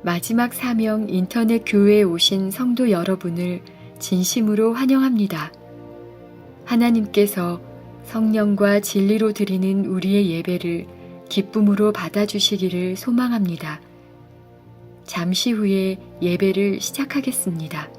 마지막 사명 인터넷 교회에 오신 성도 여러분을 진심으로 환영합니다. 하나님께서 성령과 진리로 드리는 우리의 예배를 기쁨으로 받아주시기를 소망합니다. 잠시 후에 예배를 시작하겠습니다.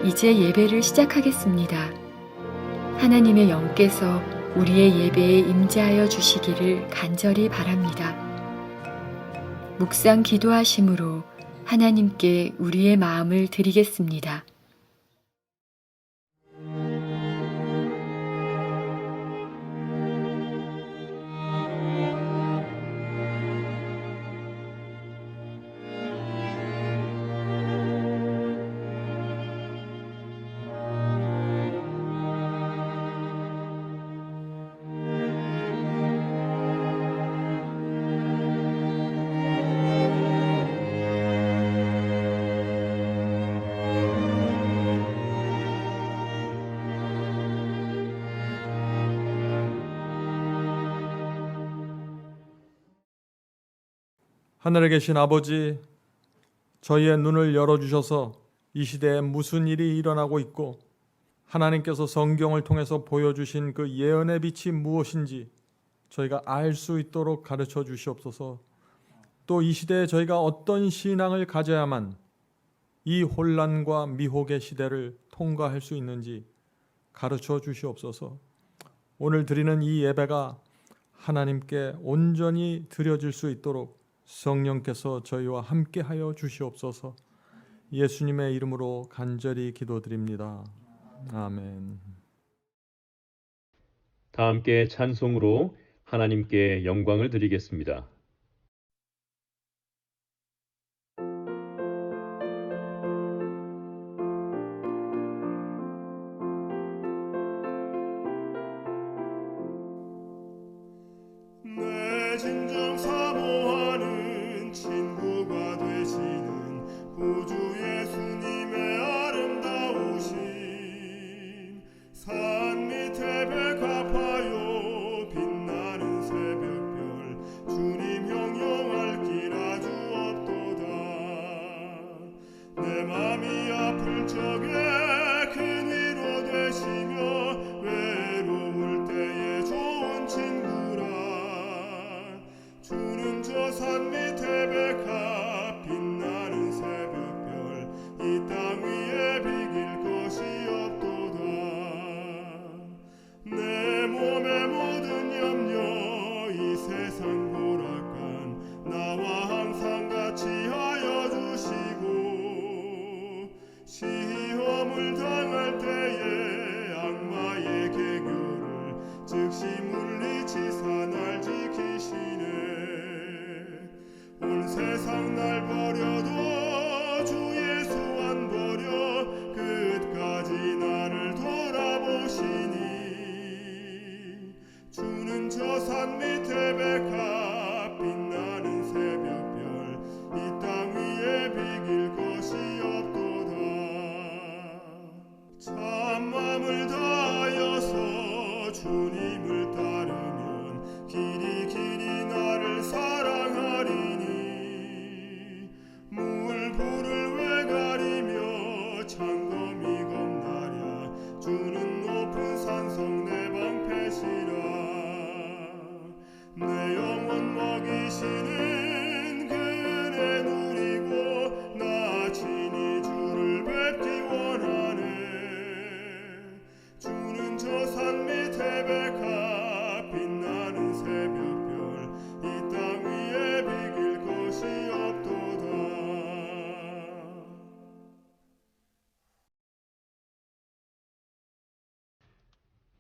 이제 예배를 시작하겠습니다. 하나님의 영께서 우리의 예배에 임재하여 주시기를 간절히 바랍니다. 묵상 기도하심으로 하나님께 우리의 마음을 드리겠습니다. 하늘에 계신 아버지, 저희의 눈을 열어주셔서 이 시대에 무슨 일이 일어나고 있고 하나님께서 성경을 통해서 보여주신 그 예언의 빛이 무엇인지 저희가 알 수 있도록 가르쳐 주시옵소서. 또 이 시대에 저희가 어떤 신앙을 가져야만 이 혼란과 미혹의 시대를 통과할 수 있는지 가르쳐 주시옵소서. 오늘 드리는 이 예배가 하나님께 온전히 드려질 수 있도록 성령께서 저희와 함께하여 주시옵소서. 예수님의 이름으로 간절히 기도드립니다. 아멘. 다 함께 찬송으로 하나님께 영광을 드리겠습니다.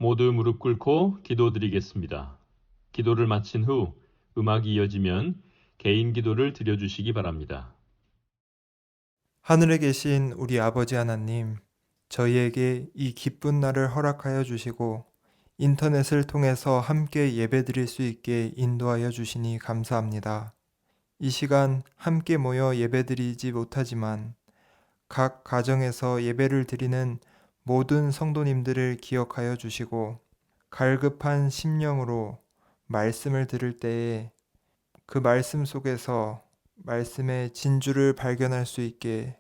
모두 무릎 꿇고 기도드리겠습니다. 기도를 마친 후 음악이 이어지면 개인 기도를 드려주시기 바랍니다. 하늘에 계신 우리 아버지 하나님, 저희에게 이 기쁜 날을 허락하여 주시고 인터넷을 통해서 함께 예배드릴 수 있게 인도하여 주시니 감사합니다. 이 시간 함께 모여 예배드리지 못하지만 각 가정에서 예배를 드리는 모든 성도님들을 기억하여 주시고 갈급한 심령으로 말씀을 들을 때에 그 말씀 속에서 말씀의 진주를 발견할 수 있게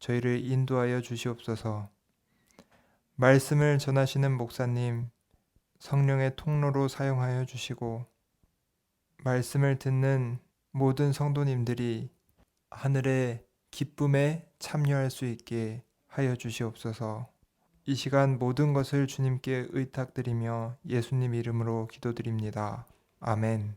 저희를 인도하여 주시옵소서. 말씀을 전하시는 목사님, 성령의 통로로 사용하여 주시고 말씀을 듣는 모든 성도님들이 하늘의 기쁨에 참여할 수 있게 하여 주시옵소서. 이 시간 모든 것을 주님께 의탁드리며 예수님 이름으로 기도드립니다. 아멘.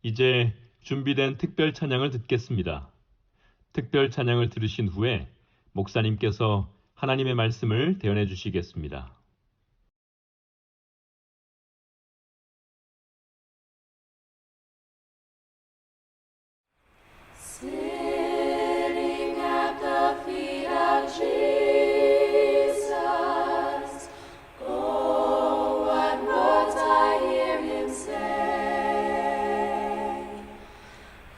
이제 준비된 특별 찬양을 듣겠습니다. 특별 찬양을 들으신 후에 목사님께서 하나님의 말씀을 대언해 주시겠습니다. Sitting at the feet of Jesus, oh, what words I hear him say.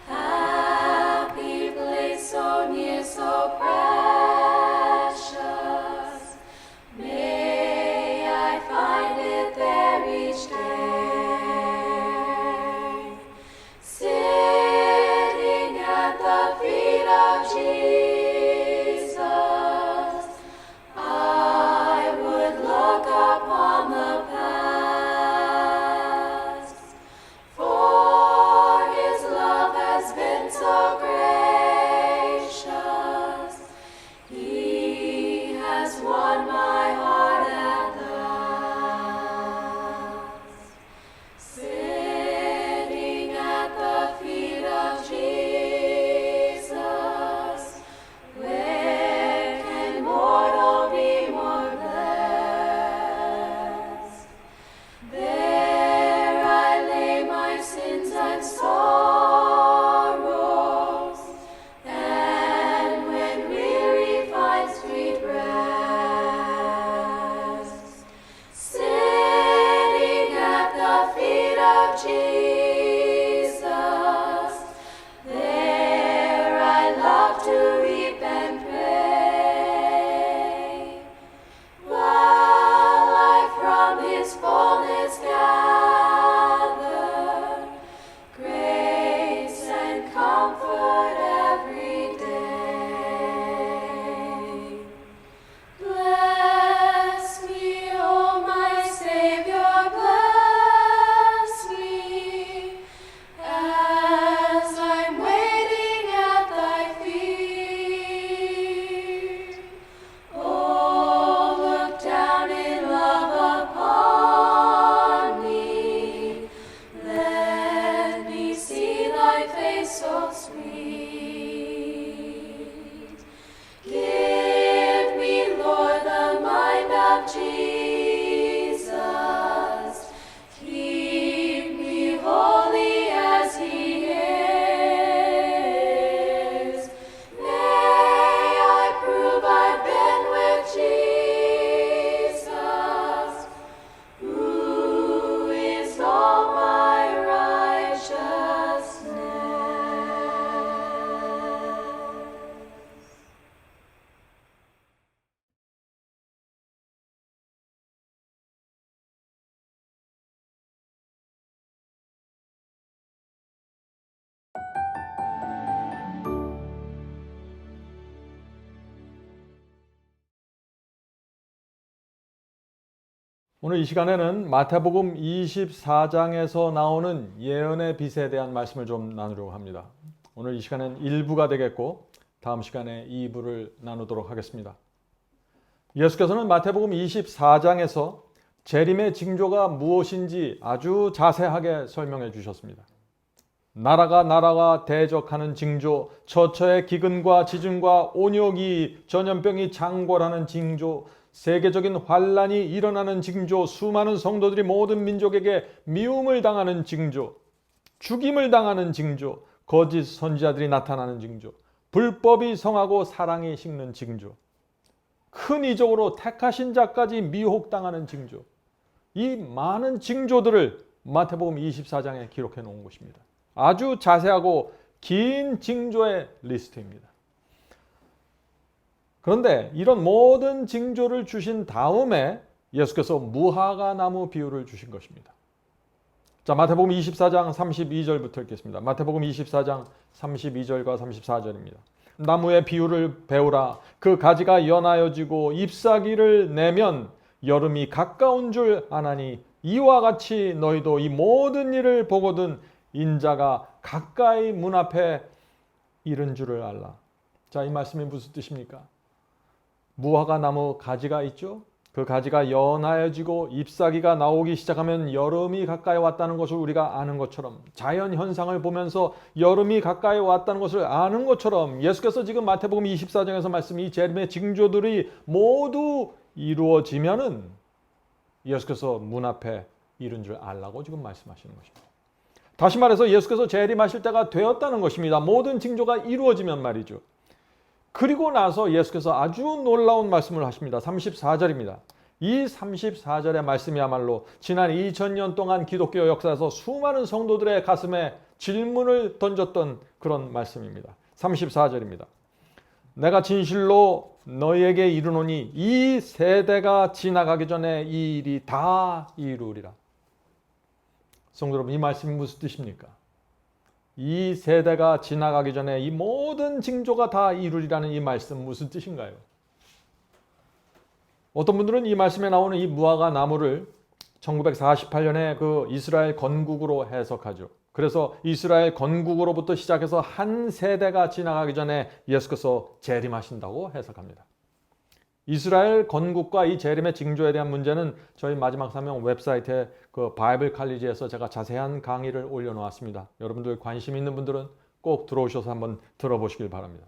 Happy place, so near, so precious. May I find it there each day. Sitting at the feet of Jesus, I would look upon the past, for his love has been so gracious. He has won my heart at last. Sitting at the feet of Jesus, where can mortal be more blessed? There I lay my sins and sorrows, and when weary find sweet rest, sitting at the feet of Jesus, there I love to weep and pray, while I from his fullness gather grace and comfort every day. Bless me, O my Savior, bless me. 오늘 이 시간에는 마태복음 24장에서 나오는 예언의 빛에 대한 말씀을 좀 나누려고 합니다. 오늘 이 시간은 1부가 되겠고 다음 시간에 2부를 나누도록 하겠습니다. 예수께서는 마태복음 24장에서 재림의 징조가 무엇인지 아주 자세하게 설명해 주셨습니다. 나라가 대적하는 징조, 처처의 기근과 지진과 온역이 전염병이 창궐하는 징조, 세계적인 환란이 일어나는 징조, 수많은 성도들이 모든 민족에게 미움을 당하는 징조, 죽임을 당하는 징조, 거짓 선지자들이 나타나는 징조, 불법이 성하고 사랑이 식는 징조, 큰 이적으로 택하신 자까지 미혹당하는 징조, 이 많은 징조들을 마태복음 24장에 기록해 놓은 것입니다. 아주 자세하고 긴 징조의 리스트입니다. 그런데 이런 모든 징조를 주신 다음에 예수께서 무화과 나무 비유를 주신 것입니다. 자, 마태복음 24장 32절부터 읽겠습니다. 마태복음 24장 32절과 34절입니다. 나무의 비유를 배우라. 그 가지가 연하여지고 잎사귀를 내면 여름이 가까운 줄 아나니 이와 같이 너희도 이 모든 일을 보거든 인자가 가까이 문 앞에 이른 줄을 알라. 자, 이 말씀이 무슨 뜻입니까? 무화과 나무 가지가 있죠? 그 가지가 연하여지고 잎사귀가 나오기 시작하면 여름이 가까이 왔다는 것을 우리가 아는 것처럼, 자연 현상을 보면서 여름이 가까이 왔다는 것을 아는 것처럼 예수께서 지금 마태복음 24장에서 말씀이 재림의 징조들이 모두 이루어지면은 예수께서 문 앞에 이른 줄 알라고 지금 말씀하시는 것입니다. 다시 말해서 예수께서 재림하실 때가 되었다는 것입니다. 모든 징조가 이루어지면 말이죠. 그리고 나서 예수께서 아주 놀라운 말씀을 하십니다. 34절입니다. 이 34절의 말씀이야말로 지난 2000년 동안 기독교 역사에서 수많은 성도들의 가슴에 질문을 던졌던 그런 말씀입니다. 34절입니다. 내가 진실로 너희에게 이르노니 이 세대가 지나가기 전에 이 일이 다 이루리라. 성도 여러분, 이 말씀이 무슨 뜻입니까? 이 세대가 지나가기 전에 이 모든 징조가 다 이루리라는 이 말씀 무슨 뜻인가요? 어떤 분들은 이 말씀에 나오는 이 무화과 나무를 1948년에 그 이스라엘 건국으로 해석하죠. 그래서 이스라엘 건국으로부터 시작해서 한 세대가 지나가기 전에 예수께서 재림하신다고 해석합니다. 이스라엘 건국과 이 재림의 징조에 대한 문제는 저희 마지막 사명 웹사이트에 그 바이블 칼리지에서 제가 자세한 강의를 올려놓았습니다. 여러분들 관심 있는 분들은 꼭 들어오셔서 한번 들어보시길 바랍니다.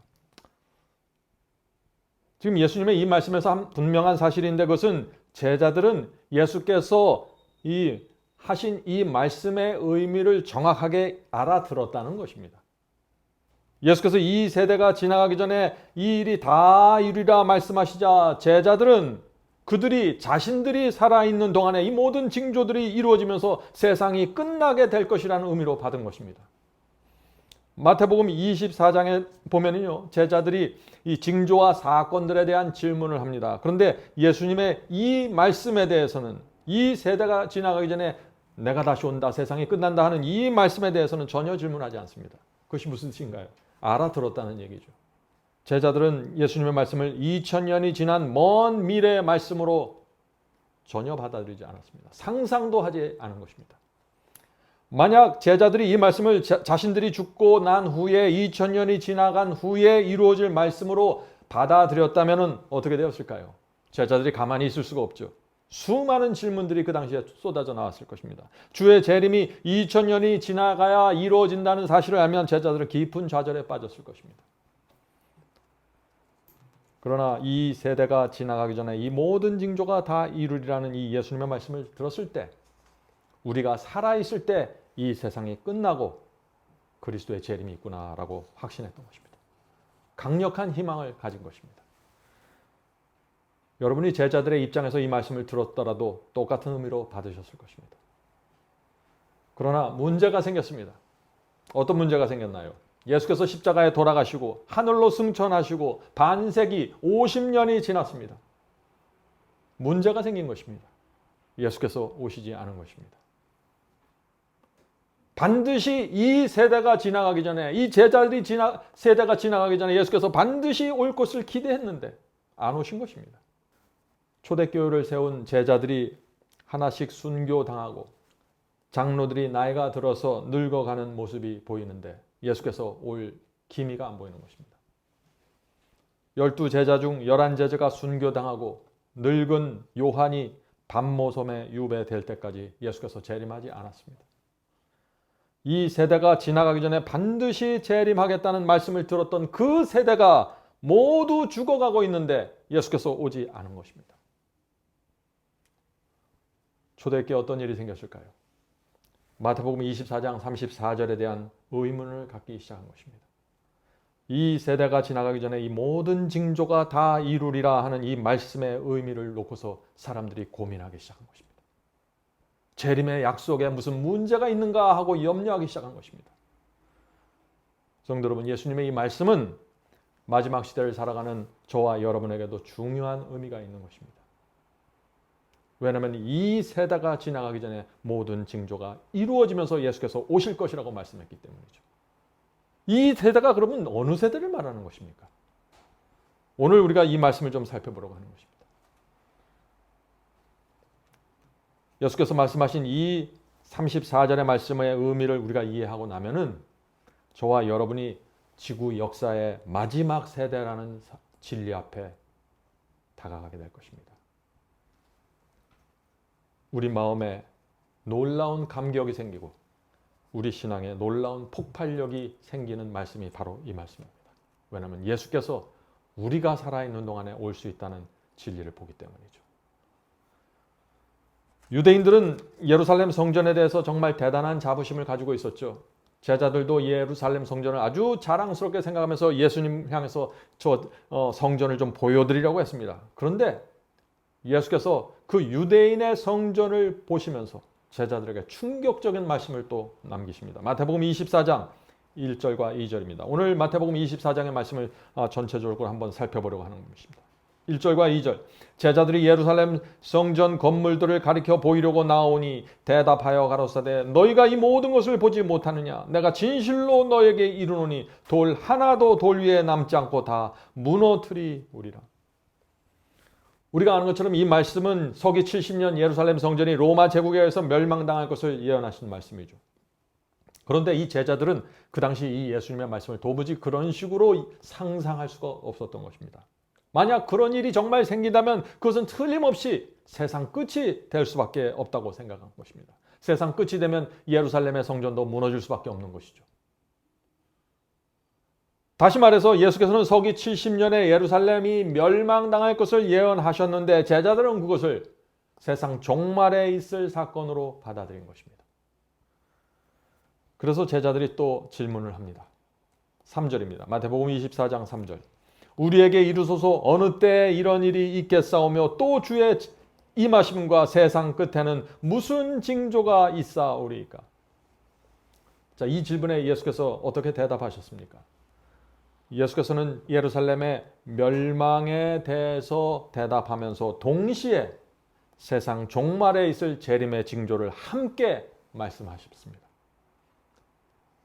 지금 예수님의 이 말씀에서 분명한 사실인데 그것은 제자들은 예수께서 하신 이 말씀의 의미를 정확하게 알아들었다는 것입니다. 예수께서 이 세대가 지나가기 전에 이 일이 다 이루리라 말씀하시자 제자들은 그들이 자신들이 살아있는 동안에 이 모든 징조들이 이루어지면서 세상이 끝나게 될 것이라는 의미로 받은 것입니다. 마태복음 24장에 보면요, 제자들이 이 징조와 사건들에 대한 질문을 합니다. 그런데 예수님의 이 말씀에 대해서는 이 세대가 지나가기 전에 내가 다시 온다, 세상이 끝난다 하는 이 말씀에 대해서는 전혀 질문하지 않습니다. 그것이 무슨 뜻인가요? 알아들었다는 얘기죠. 제자들은 예수님의 말씀을 2000년이 지난 먼 미래의 말씀으로 전혀 받아들이지 않았습니다. 상상도 하지 않은 것입니다. 만약 제자들이 이 말씀을 자신들이 죽고 난 후에 2000년이 지나간 후에 이루어질 말씀으로 받아들였다면 어떻게 되었을까요? 제자들이 가만히 있을 수가 없죠. 수많은 질문들이 그 당시에 쏟아져 나왔을 것입니다. 주의 재림이 2000년이 지나가야 이루어진다는 사실을 알면 제자들은 깊은 좌절에 빠졌을 것입니다. 그러나 이 세대가 지나가기 전에 이 모든 징조가 다 이루리라는 이 예수님의 말씀을 들었을 때, 우리가 살아있을 때 이 세상이 끝나고 그리스도의 재림이 있구나라고 확신했던 것입니다. 강력한 희망을 가진 것입니다. 여러분이 제자들의 입장에서 이 말씀을 들었더라도 똑같은 의미로 받으셨을 것입니다. 그러나 문제가 생겼습니다. 어떤 문제가 생겼나요? 예수께서 십자가에 돌아가시고 하늘로 승천하시고 반세기 50년이 지났습니다. 문제가 생긴 것입니다. 예수께서 오시지 않은 것입니다. 반드시 이 세대가 지나가기 전에, 이 제자들이 세대가 지나가기 전에 예수께서 반드시 올 것을 기대했는데 안 오신 것입니다. 초대교회를 세운 제자들이 하나씩 순교당하고 장로들이 나이가 들어서 늙어가는 모습이 보이는데 예수께서 올 기미가 안 보이는 것입니다. 12제자 중 11제자가 순교당하고 늙은 요한이 반모섬에 유배될 때까지 예수께서 재림하지 않았습니다. 이 세대가 지나가기 전에 반드시 재림하겠다는 말씀을 들었던 그 세대가 모두 죽어가고 있는데 예수께서 오지 않은 것입니다. 초대교회 어떤 일이 생겼을까요? 마태복음 24장 34절에 대한 의문을 갖기 시작한 것입니다. 이 세대가 지나가기 전에 이 모든 징조가 다 이루리라 하는 이 말씀의 의미를 놓고서 사람들이 고민하기 시작한 것입니다. 재림의 약속에 무슨 문제가 있는가 하고 염려하기 시작한 것입니다. 성도 여러분, 예수님의 이 말씀은 마지막 시대를 살아가는 저와 여러분에게도 중요한 의미가 있는 것입니다. 왜냐하면 이 세대가 지나가기 전에 모든 징조가 이루어지면서 예수께서 오실 것이라고 말씀했기 때문이죠. 이 세대가 그러면 어느 세대를 말하는 것입니까? 오늘 우리가 이 말씀을 좀 살펴보려고 하는 것입니다. 예수께서 말씀하신 이 34절의 말씀의 의미를 우리가 이해하고 나면은 저와 여러분이 지구 역사의 마지막 세대라는 진리 앞에 다가가게 될 것입니다. 우리 마음에 놀라운 감격이 생기고 우리 신앙에 놀라운 폭발력이 생기는 말씀이 바로 이 말씀입니다. 왜냐하면 예수께서 우리가 살아있는 동안에 올 수 있다는 진리를 보기 때문이죠. 유대인들은 예루살렘 성전에 대해서 정말 대단한 자부심을 가지고 있었죠. 제자들도 예루살렘 성전을 아주 자랑스럽게 생각하면서 예수님 향해서 저 성전을 좀 보여드리려고 했습니다. 그런데 예수께서 그 유대인의 성전을 보시면서 제자들에게 충격적인 말씀을 또 남기십니다. 마태복음 24장 1절과 2절입니다. 오늘 마태복음 24장의 말씀을 전체적으로 한번 살펴보려고 하는 것입니다. 1절과 2절. 제자들이 예루살렘 성전 건물들을 가리켜 보이려고 나오니 대답하여 가로사대 너희가 이 모든 것을 보지 못하느냐? 내가 진실로 너에게 이르노니 돌 하나도 돌 위에 남지 않고 다 무너뜨리우리라. 우리가 아는 것처럼 이 말씀은 서기 70년 예루살렘 성전이 로마 제국에 의해서 멸망당할 것을 예언하신 말씀이죠. 그런데 이 제자들은 그 당시 이 예수님의 말씀을 도무지 그런 식으로 상상할 수가 없었던 것입니다. 만약 그런 일이 정말 생긴다면 그것은 틀림없이 세상 끝이 될 수밖에 없다고 생각한 것입니다. 세상 끝이 되면 예루살렘의 성전도 무너질 수밖에 없는 것이죠. 다시 말해서 예수께서는 서기 70년에 예루살렘이 멸망당할 것을 예언하셨는데 제자들은 그것을 세상 종말에 있을 사건으로 받아들인 것입니다. 그래서 제자들이 또 질문을 합니다. 3절입니다. 마태복음 24장 3절. 우리에게 이르소서 어느 때에 이런 일이 있겠사오며 또 주의 임하심과 세상 끝에는 무슨 징조가 있사오리이까? 자, 이 질문에 예수께서 어떻게 대답하셨습니까? 예수께서는 예루살렘의 멸망에 대해서 대답하면서 동시에 세상 종말에 있을 재림의 징조를 함께 말씀하셨습니다.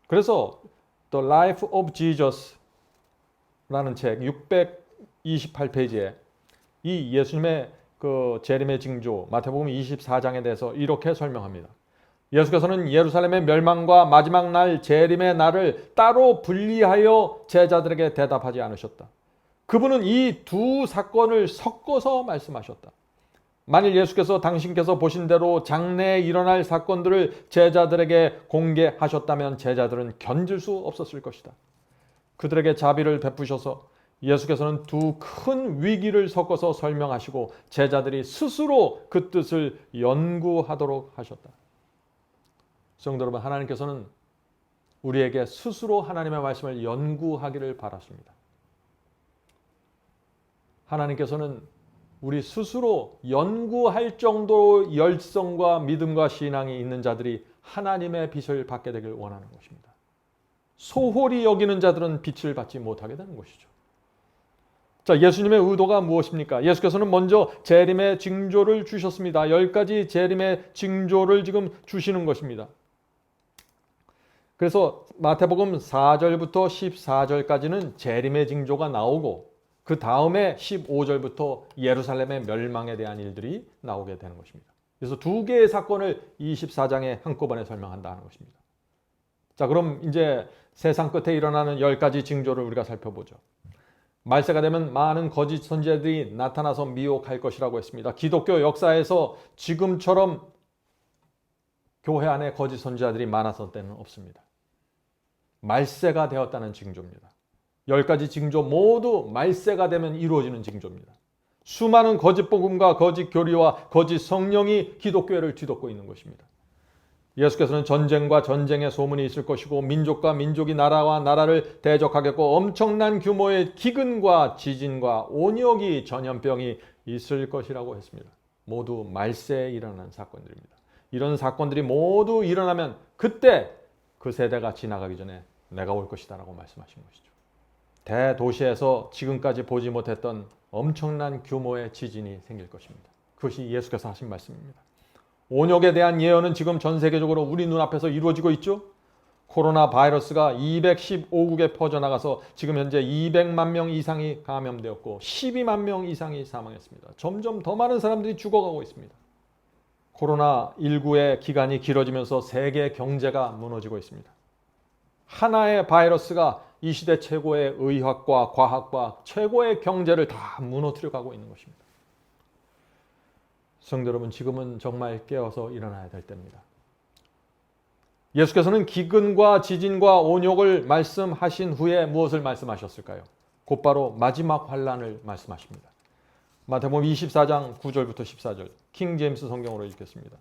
그래서 The Life of Jesus 라는 책 628페이지에 이 예수님의 그 재림의 징조 마태복음 24장에 대해서 이렇게 설명합니다. 예수께서는 예루살렘의 멸망과 마지막 날 재림의 날을 따로 분리하여 제자들에게 대답하지 않으셨다. 그분은 이 두 사건을 섞어서 말씀하셨다. 만일 예수께서 당신께서 보신 대로 장래에 일어날 사건들을 제자들에게 공개하셨다면 제자들은 견딜 수 없었을 것이다. 그들에게 자비를 베푸셔서 예수께서는 두 큰 위기를 섞어서 설명하시고 제자들이 스스로 그 뜻을 연구하도록 하셨다. 성도 여러분, 하나님께서는 우리에게 스스로 하나님의 말씀을 연구하기를 바라십니다. 하나님께서는 우리 스스로 연구할 정도로 열성과 믿음과 신앙이 있는 자들이 하나님의 빛을 받게 되길 원하는 것입니다. 소홀히 여기는 자들은 빛을 받지 못하게 되는 것이죠. 자, 예수님의 의도가 무엇입니까? 예수께서는 먼저 재림의 징조를 주셨습니다. 10가지 재림의 징조를 지금 주시는 것입니다. 그래서 마태복음 4절부터 14절까지는 재림의 징조가 나오고 그 다음에 15절부터 예루살렘의 멸망에 대한 일들이 나오게 되는 것입니다. 그래서 두 개의 사건을 24장에 한꺼번에 설명한다는 것입니다. 자, 그럼 이제 세상 끝에 일어나는 10가지 징조를 우리가 살펴보죠. 말세가 되면 많은 거짓 선지자들이 나타나서 미혹할 것이라고 했습니다. 기독교 역사에서 지금처럼 교회 안에 거짓 선지자들이 많았을 때는 없습니다. 말세가 되었다는 징조입니다. 10가지 징조 모두 말세가 되면 이루어지는 징조입니다. 수많은 거짓 복음과 거짓 교리와 거짓 성령이 기독교회를 뒤덮고 있는 것입니다. 예수께서는 전쟁과 전쟁의 소문이 있을 것이고 민족과 민족이 나라와 나라를 대적하겠고 엄청난 규모의 기근과 지진과 온역이 전염병이 있을 것이라고 했습니다. 모두 말세에 일어나는 사건들입니다. 이런 사건들이 모두 일어나면 그때 그 세대가 지나가기 전에 내가 올 것이다 라고 말씀하신 것이죠. 대도시에서 지금까지 보지 못했던 엄청난 규모의 지진이 생길 것입니다. 그것이 예수께서 하신 말씀입니다. 온역에 대한 예언은 지금 전 세계적으로 우리 눈앞에서 이루어지고 있죠. 코로나 바이러스가 215국에 퍼져나가서 지금 현재 200만 명 이상이 감염되었고 12만 명 이상이 사망했습니다. 점점 더 많은 사람들이 죽어가고 있습니다. 코로나19의 기간이 길어지면서 세계 경제가 무너지고 있습니다. 하나의 바이러스가 이 시대 최고의 의학과 과학과 최고의 경제를 다 무너뜨려 가고 있는 것입니다. 성도 여러분, 지금은 정말 깨어서 일어나야 될 때입니다. 예수께서는 기근과 지진과 온역을 말씀하신 후에 무엇을 말씀하셨을까요? 곧바로 마지막 환란을 말씀하십니다. 마태복음 24장 9절부터 14절 킹 제임스 성경으로 읽겠습니다.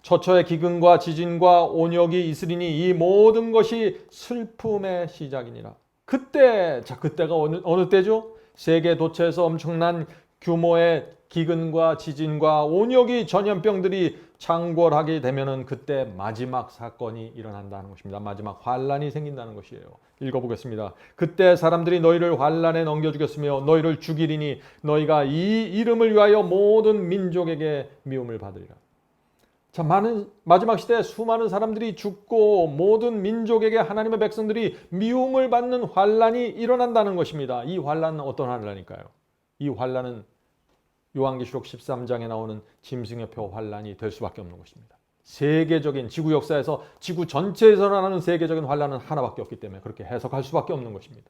처처의 기근과 지진과 온역이 있으리니 이 모든 것이 슬픔의 시작이니라. 그때가 어느 때죠? 세계 도처에서 엄청난 규모의 기근과 지진과 온역이 전염병들이 창궐하게 되면은 그때 마지막 사건이 일어난다는 것입니다. 마지막 환란이 생긴다는 것이에요. 읽어보겠습니다. 그때 사람들이 너희를 환란에 넘겨주겠으며 너희를 죽이리니 너희가 이 이름을 위하여 모든 민족에게 미움을 받으리라. 자, 마지막 시대에 수많은 사람들이 죽고 모든 민족에게 하나님의 백성들이 미움을 받는 환란이 일어난다는 것입니다. 이 환란은 어떤 환란일까요? 이 환란은 요한계시록 13장에 나오는 짐승의 표 환란이 될 수밖에 없는 것입니다. 세계적인 지구 역사에서 지구 전체에서 일어나는 세계적인 환란은 하나밖에 없기 때문에 그렇게 해석할 수밖에 없는 것입니다.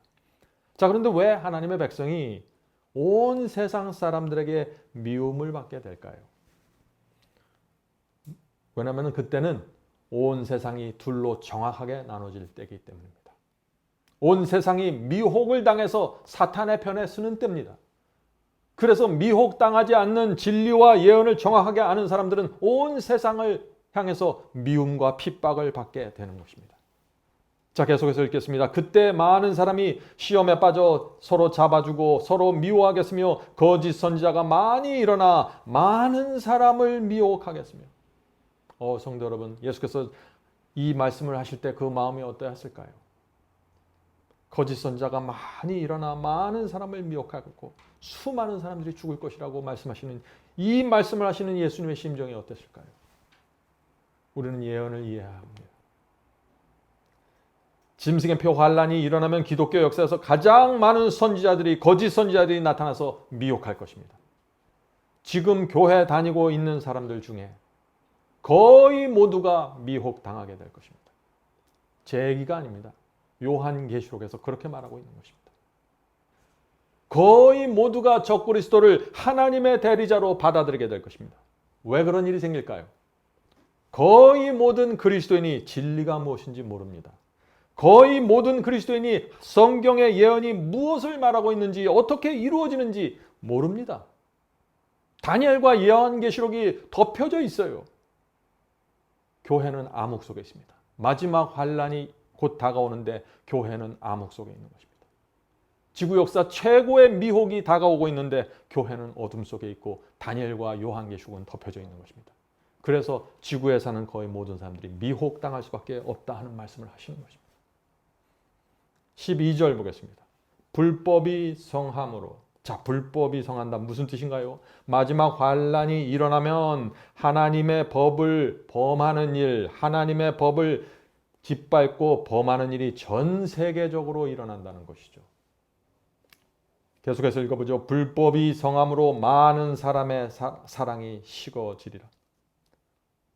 자, 그런데 왜 하나님의 백성이 온 세상 사람들에게 미움을 받게 될까요? 왜냐하면 그때는 온 세상이 둘로 정확하게 나눠질 때이기 때문입니다. 온 세상이 미혹을 당해서 사탄의 편에 서는 때입니다. 그래서 미혹당하지 않는 진리와 예언을 정확하게 아는 사람들은 온 세상을 향해서 미움과 핍박을 받게 되는 것입니다. 자, 계속해서 읽겠습니다. 그때 많은 사람이 시험에 빠져 서로 잡아주고 서로 미워하겠으며 거짓 선지자가 많이 일어나 많은 사람을 미혹하겠으며. 성도 여러분, 예수께서 이 말씀을 하실 때 그 마음이 어떠했을까요? 거짓 선지자가 많이 일어나 많은 사람을 미혹하고 수많은 사람들이 죽을 것이라고 말씀하시는 이 말씀을 하시는 예수님의 심정이 어땠을까요? 우리는 예언을 이해해야 합니다. 짐승의 표 환란이 일어나면 기독교 역사에서 가장 많은 선지자들이 거짓 선지자들이 나타나서 미혹할 것입니다. 지금 교회 다니고 있는 사람들 중에 거의 모두가 미혹당하게 될 것입니다. 제 얘기가 아닙니다. 요한계시록에서 그렇게 말하고 있는 것입니다. 거의 모두가 적그리스도를 하나님의 대리자로 받아들이게 될 것입니다. 왜 그런 일이 생길까요? 거의 모든 그리스도인이 진리가 무엇인지 모릅니다. 거의 모든 그리스도인이 성경의 예언이 무엇을 말하고 있는지 어떻게 이루어지는지 모릅니다. 다니엘과 요한계시록이 덮여져 있어요. 교회는 암흑 속에 있습니다. 마지막 환란이 곧 다가오는데 교회는 암흑 속에 있는 것입니다. 지구 역사 최고의 미혹이 다가오고 있는데 교회는 어둠 속에 있고 다니엘과 요한계시록은 덮여져 있는 것입니다. 그래서 지구에 사는 거의 모든 사람들이 미혹당할 수밖에 없다 하는 말씀을 하시는 것입니다. 12절 보겠습니다. 불법이 성함으로. 자, 불법이 성한다. 무슨 뜻인가요? 마지막 환란이 일어나면 하나님의 법을 범하는 일, 하나님의 법을 짓밟고 범하는 일이 전 세계적으로 일어난다는 것이죠. 계속해서 읽어보죠. 불법이 성함으로 많은 사람의 사랑이 식어지리라.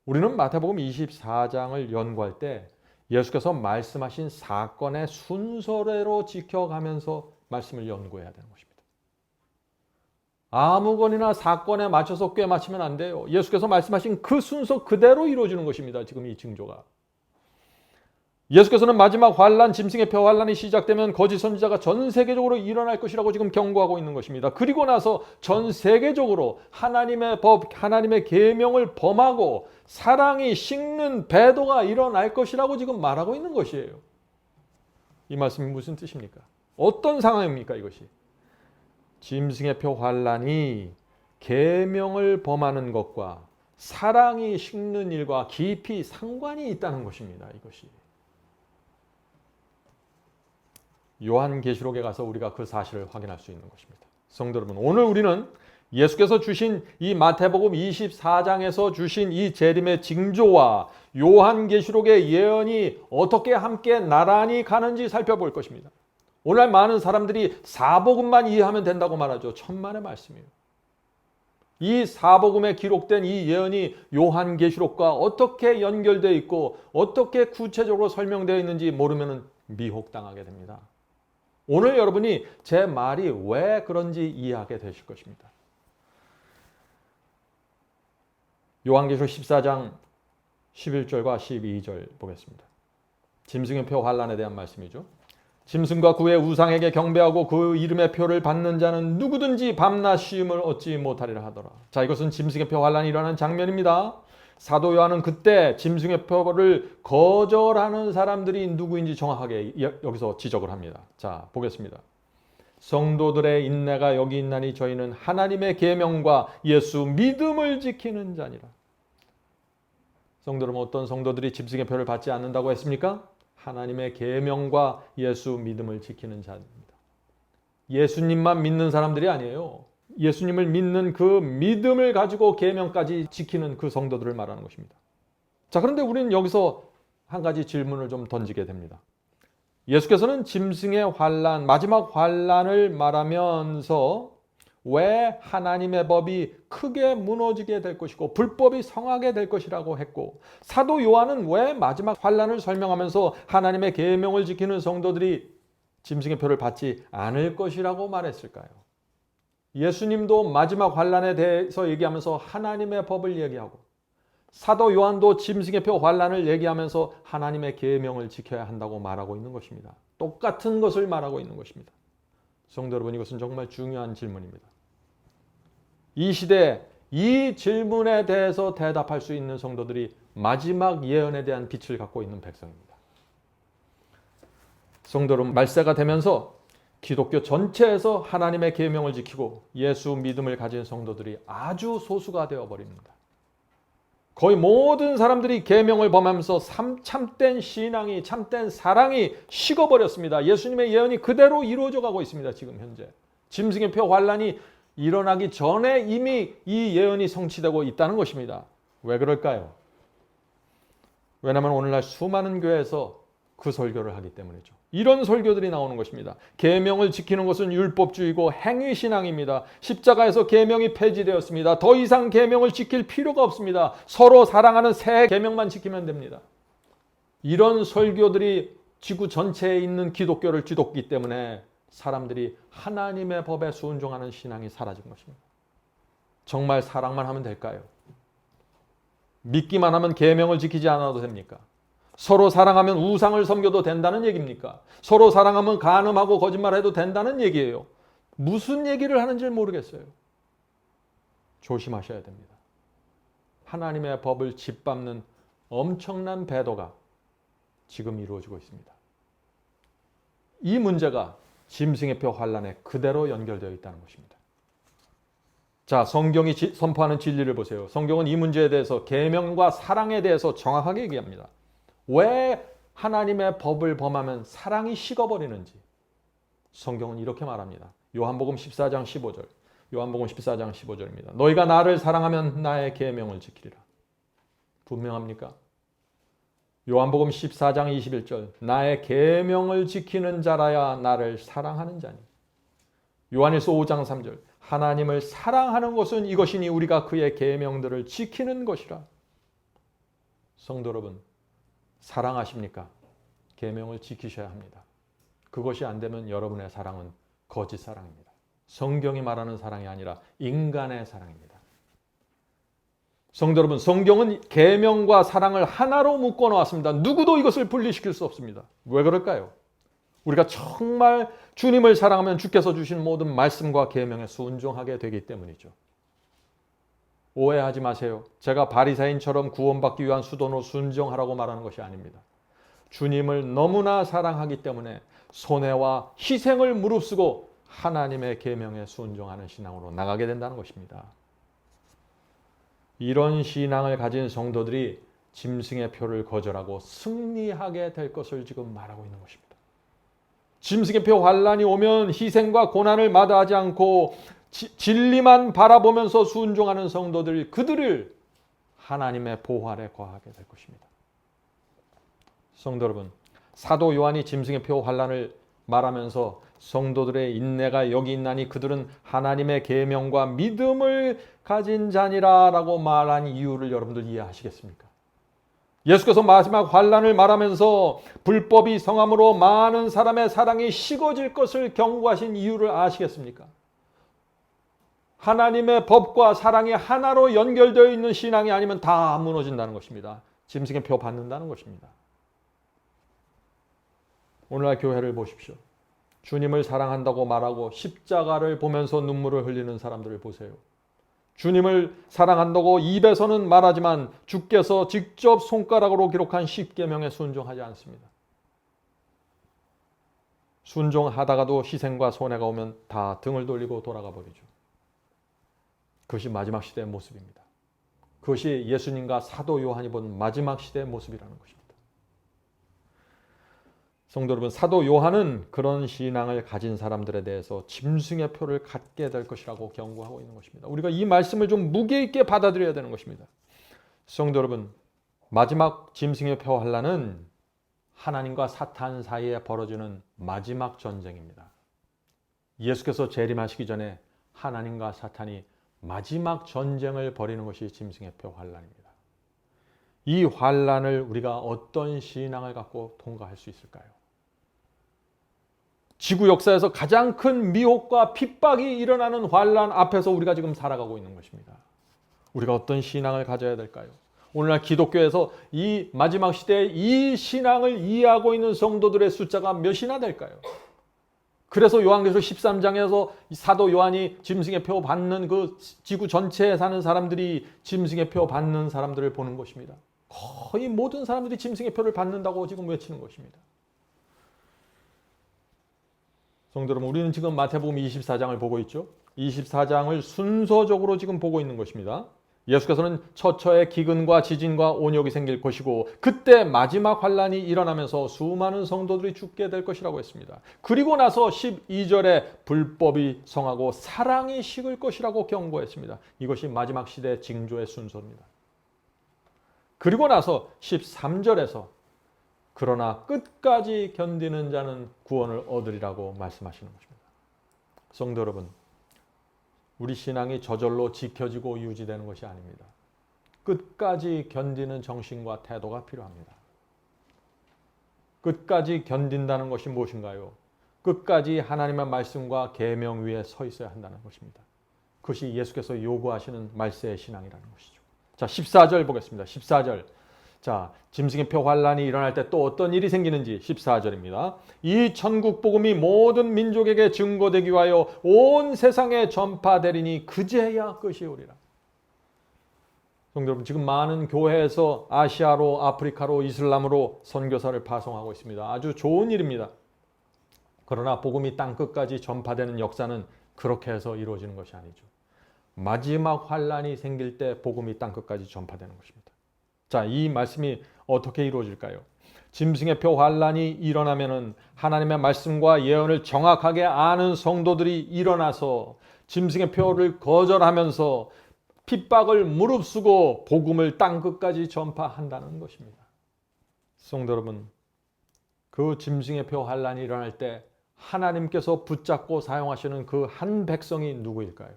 우리는 마태복음 24장을 연구할 때 예수께서 말씀하신 사건의 순서대로 지켜가면서 말씀을 연구해야 되는 것입니다. 아무거나 사건에 맞춰서 꿰맞추면 안 돼요. 예수께서 말씀하신 그 순서 그대로 이루어지는 것입니다. 지금 이 징조가. 예수께서는 마지막 환란, 짐승의 표 환란이 시작되면 거짓 선지자가 전 세계적으로 일어날 것이라고 지금 경고하고 있는 것입니다. 그리고 나서 전 세계적으로 하나님의 법, 하나님의 계명을 범하고 사랑이 식는 배도가 일어날 것이라고 지금 말하고 있는 것이에요. 이 말씀이 무슨 뜻입니까? 어떤 상황입니까, 이것이? 짐승의 표 환란이 계명을 범하는 것과 사랑이 식는 일과 깊이 상관이 있다는 것입니다. 이것이. 요한계시록에 가서 우리가 그 사실을 확인할 수 있는 것입니다. 성도 여러분, 오늘 우리는 예수께서 주신 이 마태복음 24장에서 주신 이 재림의 징조와 요한계시록의 예언이 어떻게 함께 나란히 가는지 살펴볼 것입니다. 오늘 많은 사람들이 사복음만 이해하면 된다고 말하죠. 천만의 말씀이에요. 이 사복음에 기록된 이 예언이 요한계시록과 어떻게 연결되어 있고 어떻게 구체적으로 설명되어 있는지 모르면 미혹당하게 됩니다. 오늘 여러분이 제 말이 왜 그런지 이해하게 되실 것입니다. 요한계시록 14장 11절과 12절 보겠습니다. 짐승의 표 환란에 대한 말씀이죠. 짐승과 그의 우상에게 경배하고 그 이름의 표를 받는 자는 누구든지 밤낮 쉼을 얻지 못하리라 하더라. 자, 이것은 짐승의 표 환란이 일어나는 장면입니다. 사도 요한은 그때 짐승의 표를 거절하는 사람들이 누구인지 정확하게 여기서 지적을 합니다. 자, 보겠습니다. 성도들의 인내가 여기 있나니 저희는 하나님의 계명과 예수 믿음을 지키는 자니라. 성도 여러분, 어떤 성도들이 짐승의 표를 받지 않는다고 했습니까? 하나님의 계명과 예수 믿음을 지키는 자입니다. 예수님만 믿는 사람들이 아니에요. 예수님을 믿는 그 믿음을 가지고 계명까지 지키는 그 성도들을 말하는 것입니다. 자, 그런데 우리는 여기서 한 가지 질문을 좀 던지게 됩니다. 예수께서는 짐승의 환란, 마지막 환란을 말하면서 왜 하나님의 법이 크게 무너지게 될 것이고 불법이 성하게 될 것이라고 했고, 사도 요한은 왜 마지막 환란을 설명하면서 하나님의 계명을 지키는 성도들이 짐승의 표를 받지 않을 것이라고 말했을까요? 예수님도 마지막 환란에 대해서 얘기하면서 하나님의 법을 얘기하고, 사도 요한도 짐승의 표 환란을 얘기하면서 하나님의 계명을 지켜야 한다고 말하고 있는 것입니다. 똑같은 것을 말하고 있는 것입니다. 성도 여러분, 이것은 정말 중요한 질문입니다. 이 시대에 이 질문에 대해서 대답할 수 있는 성도들이 마지막 예언에 대한 빛을 갖고 있는 백성입니다. 성도 여러분, 말세가 되면서 기독교 전체에서 하나님의 계명을 지키고 예수 믿음을 가진 성도들이 아주 소수가 되어버립니다. 거의 모든 사람들이 계명을 범하면서 참된 신앙이, 참된 사랑이 식어버렸습니다. 예수님의 예언이 그대로 이루어져 가고 있습니다. 지금 현재 짐승의 표 환란이 일어나기 전에 이미 이 예언이 성취되고 있다는 것입니다. 왜 그럴까요? 왜냐하면 오늘날 수많은 교회에서 그 설교를 하기 때문이죠. 이런 설교들이 나오는 것입니다. 계명을 지키는 것은 율법주의고 행위신앙입니다. 십자가에서 계명이 폐지되었습니다. 더 이상 계명을 지킬 필요가 없습니다. 서로 사랑하는 새 계명만 지키면 됩니다. 이런 설교들이 지구 전체에 있는 기독교를 뒤덮기 때문에 사람들이 하나님의 법에 순종하는 신앙이 사라진 것입니다. 정말 사랑만 하면 될까요? 믿기만 하면 계명을 지키지 않아도 됩니까? 서로 사랑하면 우상을 섬겨도 된다는 얘기입니까? 서로 사랑하면 간음하고 거짓말해도 된다는 얘기예요. 무슨 얘기를 하는지 모르겠어요. 조심하셔야 됩니다. 하나님의 법을 짓밟는 엄청난 배도가 지금 이루어지고 있습니다. 이 문제가 짐승의 표 환란에 그대로 연결되어 있다는 것입니다. 자, 성경이 선포하는 진리를 보세요. 성경은 이 문제에 대해서 계명과 사랑에 대해서 정확하게 얘기합니다. 왜 하나님의 법을 범하면 사랑이 식어버리는지 성경은 이렇게 말합니다. 요한복음 14장 15절. 요한복음 14장 15절입니다. 너희가 나를 사랑하면 나의 계명을 지키리라. 분명합니까? 요한복음 14장 21절. 나의 계명을 지키는 자라야 나를 사랑하는 자니. 요한일서 5장 3절. 하나님을 사랑하는 것은 이것이니 우리가 그의 계명들을 지키는 것이라. 성도 여러분, 사랑하십니까? 계명을 지키셔야 합니다. 그것이 안 되면 여러분의 사랑은 거짓 사랑입니다. 성경이 말하는 사랑이 아니라 인간의 사랑입니다. 성도 여러분, 성경은 계명과 사랑을 하나로 묶어 놓았습니다. 누구도 이것을 분리시킬 수 없습니다. 왜 그럴까요? 우리가 정말 주님을 사랑하면 주께서 주신 모든 말씀과 계명에 순종하게 되기 때문이죠. 오해하지 마세요. 제가 바리새인처럼 구원받기 위한 수단으로 순종하라고 말하는 것이 아닙니다. 주님을 너무나 사랑하기 때문에 손해와 희생을 무릅쓰고 하나님의 계명에 순종하는 신앙으로 나가게 된다는 것입니다. 이런 신앙을 가진 성도들이 짐승의 표를 거절하고 승리하게 될 것을 지금 말하고 있는 것입니다. 짐승의 표 환란이 오면 희생과 고난을 마다하지 않고 진리만 바라보면서 순종하는 성도들, 그들을 하나님의 보호 아래 거하게 될 것입니다. 성도 여러분, 사도 요한이 짐승의 표 환란을 말하면서 성도들의 인내가 여기 있나니 그들은 하나님의 계명과 믿음을 가진 자니라 라고 말한 이유를 여러분들 이해하시겠습니까? 예수께서 마지막 환란을 말하면서 불법이 성함으로 많은 사람의 사랑이 식어질 것을 경고하신 이유를 아시겠습니까? 하나님의 법과 사랑이 하나로 연결되어 있는 신앙이 아니면 다 무너진다는 것입니다. 짐승의 표 받는다는 것입니다. 오늘날 교회를 보십시오. 주님을 사랑한다고 말하고 십자가를 보면서 눈물을 흘리는 사람들을 보세요. 주님을 사랑한다고 입에서는 말하지만 주께서 직접 손가락으로 기록한 십계명에 순종하지 않습니다. 순종하다가도 희생과 손해가 오면 다 등을 돌리고 돌아가 버리죠. 그것이 마지막 시대의 모습입니다. 그것이 예수님과 사도 요한이 본 마지막 시대의 모습이라는 것입니다. 성도 여러분, 사도 요한은 그런 신앙을 가진 사람들에 대해서 짐승의 표를 갖게 될 것이라고 경고하고 있는 것입니다. 우리가 이 말씀을 좀 무게 있게 받아들여야 되는 것입니다. 성도 여러분, 마지막 짐승의 표 환란은 하나님과 사탄 사이에 벌어지는 마지막 전쟁입니다. 예수께서 재림하시기 전에 하나님과 사탄이 마지막 전쟁을 벌이는 것이 짐승의 표 환란입니다. 이 환란을 우리가 어떤 신앙을 갖고 통과할 수 있을까요? 지구 역사에서 가장 큰 미혹과 핍박이 일어나는 환란 앞에서 우리가 지금 살아가고 있는 것입니다. 우리가 어떤 신앙을 가져야 될까요? 오늘날 기독교에서 이 마지막 시대에 이 신앙을 이해하고 있는 성도들의 숫자가 몇이나 될까요? 그래서 요한계시록 13장에서 사도 요한이 짐승의 표 받는 그 지구 전체에 사는 사람들이 짐승의 표 받는 사람들을 보는 것입니다. 거의 모든 사람들이 짐승의 표를 받는다고 지금 외치는 것입니다. 성도 여러분, 우리는 지금 마태복음 24장을 보고 있죠. 24장을 순서적으로 지금 보고 있는 것입니다. 예수께서는 처처에 기근과 지진과 온역이 생길 것이고 그때 마지막 환란이 일어나면서 수많은 성도들이 죽게 될 것이라고 했습니다. 그리고 나서 12절에 불법이 성하고 사랑이 식을 것이라고 경고했습니다. 이것이 마지막 시대 징조의 순서입니다. 그리고 나서 13절에서 그러나 끝까지 견디는 자는 구원을 얻으리라고 말씀하시는 것입니다. 성도 여러분, 우리 신앙이 저절로 지켜지고 유지되는 것이 아닙니다. 끝까지 견디는 정신과 태도가 필요합니다. 끝까지 견딘다는 것이 무엇인가요? 끝까지 하나님의 말씀과 계명 위에 서 있어야 한다는 것입니다. 그것이 예수께서 요구하시는 말세의 신앙이라는 것이죠. 자, 14절 보겠습니다. 14절. 자, 짐승의 표 환란이 일어날 때 또 어떤 일이 생기는지 14절입니다. 이 천국 복음이 모든 민족에게 증거되기 위하여 온 세상에 전파되리니 그제야 끝이 오리라. 성도 여러분, 지금 많은 교회에서 아시아로, 아프리카로, 이슬람으로 선교사를 파송하고 있습니다. 아주 좋은 일입니다. 그러나 복음이 땅끝까지 전파되는 역사는 그렇게 해서 이루어지는 것이 아니죠. 마지막 환란이 생길 때 복음이 땅끝까지 전파되는 것입니다. 자, 이 말씀이 어떻게 이루어질까요? 짐승의 표 환란이 일어나면은 하나님의 말씀과 예언을 정확하게 아는 성도들이 일어나서 짐승의 표를 거절하면서 핍박을 무릅쓰고 복음을 땅끝까지 전파한다는 것입니다. 성도 여러분, 그 짐승의 표 환란이 일어날 때 하나님께서 붙잡고 사용하시는 그 한 백성이 누구일까요?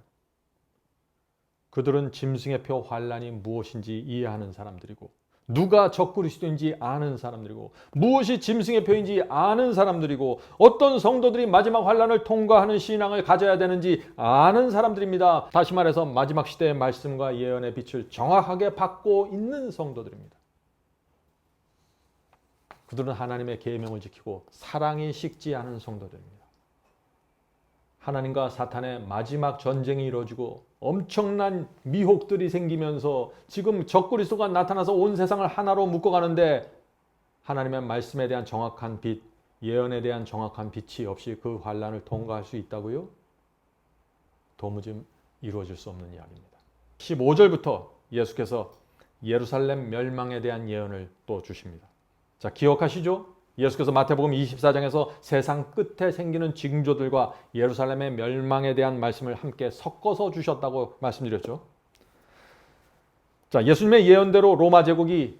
그들은 짐승의 표 환란이 무엇인지 이해하는 사람들이고 누가 적그리스도인지 아는 사람들이고 무엇이 짐승의 표인지 아는 사람들이고 어떤 성도들이 마지막 환란을 통과하는 신앙을 가져야 되는지 아는 사람들입니다. 다시 말해서 마지막 시대의 말씀과 예언의 빛을 정확하게 받고 있는 성도들입니다. 그들은 하나님의 계명을 지키고 사랑이 식지 않은 성도들입니다. 하나님과 사탄의 마지막 전쟁이 이루어지고 엄청난 미혹들이 생기면서 지금 적그리스도가 나타나서 온 세상을 하나로 묶어가는데 하나님의 말씀에 대한 정확한 빛, 예언에 대한 정확한 빛이 없이 그 환란을 통과할 수 있다고요? 도무지 이루어질 수 없는 이야기입니다. 15절부터 예수께서 예루살렘 멸망에 대한 예언을 또 주십니다. 자, 기억하시죠? 예수께서 마태복음 24장에서 세상 끝에 생기는 징조들과 예루살렘의 멸망에 대한 말씀을 함께 섞어서 주셨다고 말씀드렸죠. 자, 예수님의 예언대로 로마 제국이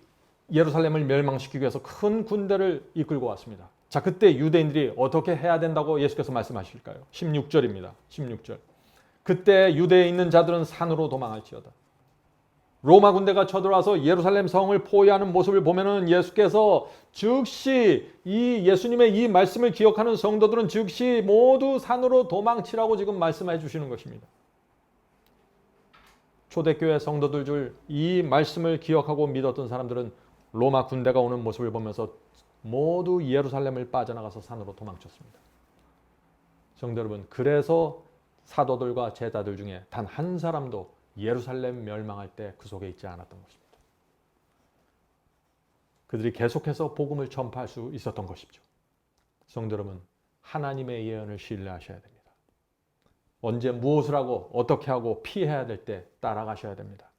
예루살렘을 멸망시키기 위해서 큰 군대를 이끌고 왔습니다. 자, 그때 유대인들이 어떻게 해야 된다고 예수께서 말씀하실까요? 16절입니다. 16절. 그때 유대에 있는 자들은 산으로 도망할지어다. 로마 군대가 쳐들어와서 예루살렘 성을 포위하는 모습을 보면은 예수께서 즉시 이 예수님의 이 말씀을 기억하는 성도들은 즉시 모두 산으로 도망치라고 지금 말씀해 주시는 것입니다. 초대교회 성도들 중 이 말씀을 기억하고 믿었던 사람들은 로마 군대가 오는 모습을 보면서 모두 예루살렘을 빠져나가서 산으로 도망쳤습니다. 성도 여러분, 그래서 사도들과 제자들 중에 단 한 사람도 예루살렘 멸망할 때 그 속에 있지 않았던 것입니다. 그들이 계속해서 복음을 전파할 수 있었던 것이죠. 성도 여러분, 하나님의 예언을 신뢰하셔야 됩니다. 언제 무엇을 하고 어떻게 하고 피해야 될 때 따라가셔야 됩니다.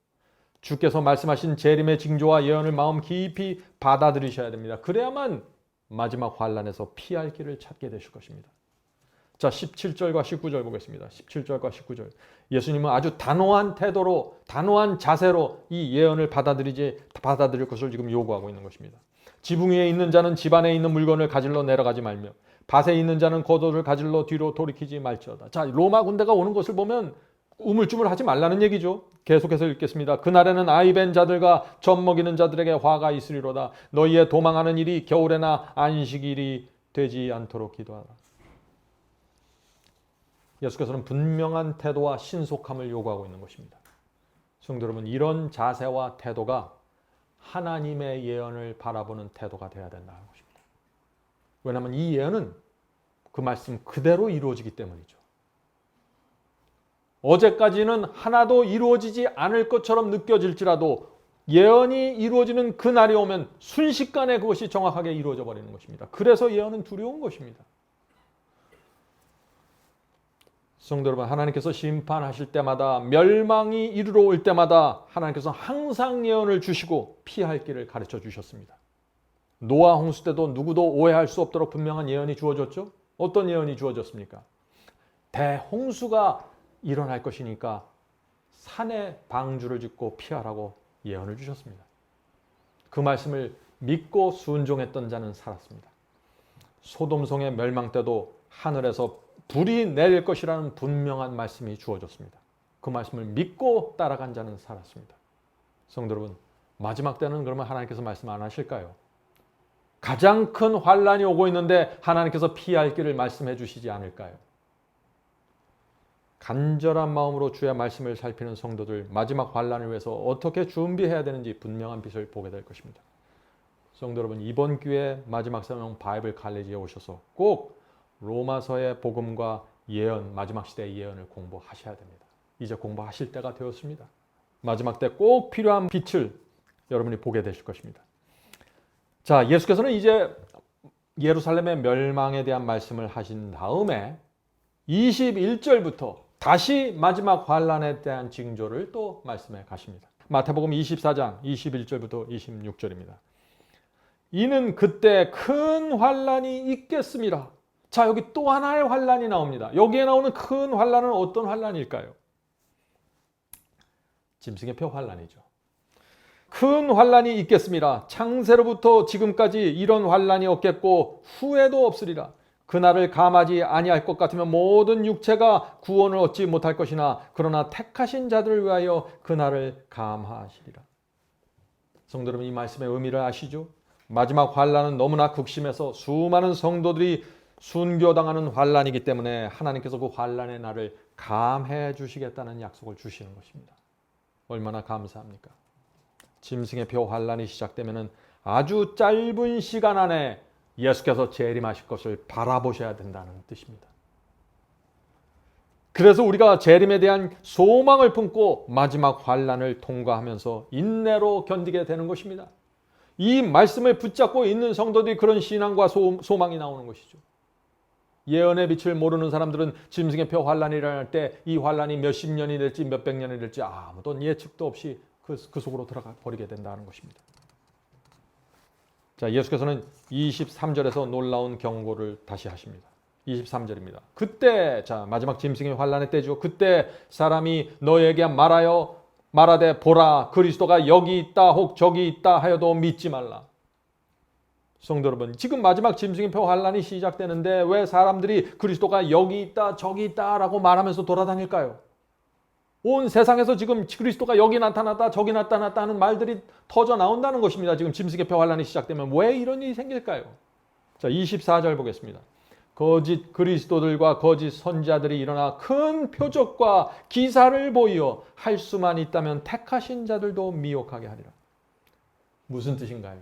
주께서 말씀하신 재림의 징조와 예언을 마음 깊이 받아들이셔야 됩니다. 그래야만 마지막 환란에서 피할 길을 찾게 되실 것입니다. 자, 17절과 19절 보겠습니다. 17절과 19절. 예수님은 아주 단호한 태도로, 단호한 자세로 이 예언을 받아들일 것을 지금 요구하고 있는 것입니다. 지붕 위에 있는 자는 집 안에 있는 물건을 가질러 내려가지 말며 밭에 있는 자는 겉옷을 가질러 뒤로 돌이키지 말지어다. 자, 로마 군대가 오는 것을 보면 우물쭈물하지 말라는 얘기죠. 계속해서 읽겠습니다. 그날에는 아이벤 자들과 젖 먹이는 자들에게 화가 있으리로다. 너희의 도망하는 일이 겨울에나 안식일이 되지 않도록 기도하라. 예수께서는 분명한 태도와 신속함을 요구하고 있는 것입니다. 성도 여러분, 이런 자세와 태도가 하나님의 예언을 바라보는 태도가 되어야 된다는 것입니다. 왜냐하면 이 예언은 그 말씀 그대로 이루어지기 때문이죠. 어제까지는 하나도 이루어지지 않을 것처럼 느껴질지라도 예언이 이루어지는 그날이 오면 순식간에 그것이 정확하게 이루어져 버리는 것입니다. 그래서 예언은 두려운 것입니다. 성도 여러분, 하나님께서 심판하실 때마다 멸망이 이르러 올 때마다 하나님께서 항상 예언을 주시고 피할 길을 가르쳐 주셨습니다. 노아 홍수 때도 누구도 오해할 수 없도록 분명한 예언이 주어졌죠. 어떤 예언이 주어졌습니까? 대홍수가 일어날 것이니까 산에 방주를 짓고 피하라고 예언을 주셨습니다. 그 말씀을 믿고 순종했던 자는 살았습니다. 소돔성의 멸망 때도 하늘에서 불이 내릴 것이라는 분명한 말씀이 주어졌습니다. 그 말씀을 믿고 따라간 자는 살았습니다. 성도 여러분, 마지막 때는 그러면 하나님께서 말씀 안 하실까요? 가장 큰 환란이 오고 있는데 하나님께서 피할 길을 말씀해 주시지 않을까요? 간절한 마음으로 주의 말씀을 살피는 성도들, 마지막 환란을 위해서 어떻게 준비해야 되는지 분명한 빛을 보게 될 것입니다. 성도 여러분, 이번 기회에 마지막 사명 바이블 칼리지에 오셔서 꼭 로마서의 복음과 예언, 마지막 시대의 예언을 공부하셔야 됩니다. 이제 공부하실 때가 되었습니다. 마지막 때 꼭 필요한 빛을 여러분이 보게 되실 것입니다. 자, 예수께서는 이제 예루살렘의 멸망에 대한 말씀을 하신 다음에 21절부터 다시 마지막 환란에 대한 징조를 또 말씀해 가십니다. 마태복음 24장 21절부터 26절입니다. 이는 그때 큰 환란이 있겠습니다. 자, 여기 또 하나의 환란이 나옵니다. 여기에 나오는 큰 환란은 어떤 환란일까요? 짐승의 표 환란이죠. 큰 환란이 있겠습니다. 창세로부터 지금까지 이런 환란이 없겠고 후에도 없으리라. 그날을 감하지 아니할 것 같으면 모든 육체가 구원을 얻지 못할 것이나 그러나 택하신 자들을 위하여 그날을 감하시리라. 성도 여러분, 이 말씀의 의미를 아시죠? 마지막 환란은 너무나 극심해서 수많은 성도들이 순교당하는 환란이기 때문에 하나님께서 그 환란의 날을 감해 주시겠다는 약속을 주시는 것입니다. 얼마나 감사합니까? 짐승의 표 환란이 시작되면 아주 짧은 시간 안에 예수께서 재림하실 것을 바라보셔야 된다는 뜻입니다. 그래서 우리가 재림에 대한 소망을 품고 마지막 환란을 통과하면서 인내로 견디게 되는 것입니다. 이 말씀을 붙잡고 있는 성도들이 그런 신앙과 소망이 나오는 것이죠. 예언의 빛을 모르는 사람들은 짐승의 표 환란이 일어날 때 이 환란이 몇십 년이 될지 몇백 년이 될지 아무도 예측도 없이 그 속으로 들어가 버리게 된다는 것입니다. 자, 예수께서는 23절에서 놀라운 경고를 다시 하십니다. 23절입니다. 그때, 자, 마지막 짐승의 환란의 때죠. 그때 사람이 너에게 말하되 보라, 그리스도가 여기 있다 혹 저기 있다 하여도 믿지 말라. 성도 여러분, 지금 마지막 짐승의 표 환란이 시작되는데 왜 사람들이 그리스도가 여기 있다 저기 있다라고 말하면서 돌아다닐까요? 온 세상에서 지금 그리스도가 여기 나타났다 저기 나타났다 하는 말들이 터져 나온다는 것입니다. 지금 짐승의 표 환란이 시작되면 왜 이런 일이 생길까요? 자, 24절 보겠습니다. 거짓 그리스도들과 거짓 선지자들이 일어나 큰 표적과 기사를 보이어 할 수만 있다면 택하신 자들도 미혹하게 하리라. 무슨 뜻인가요?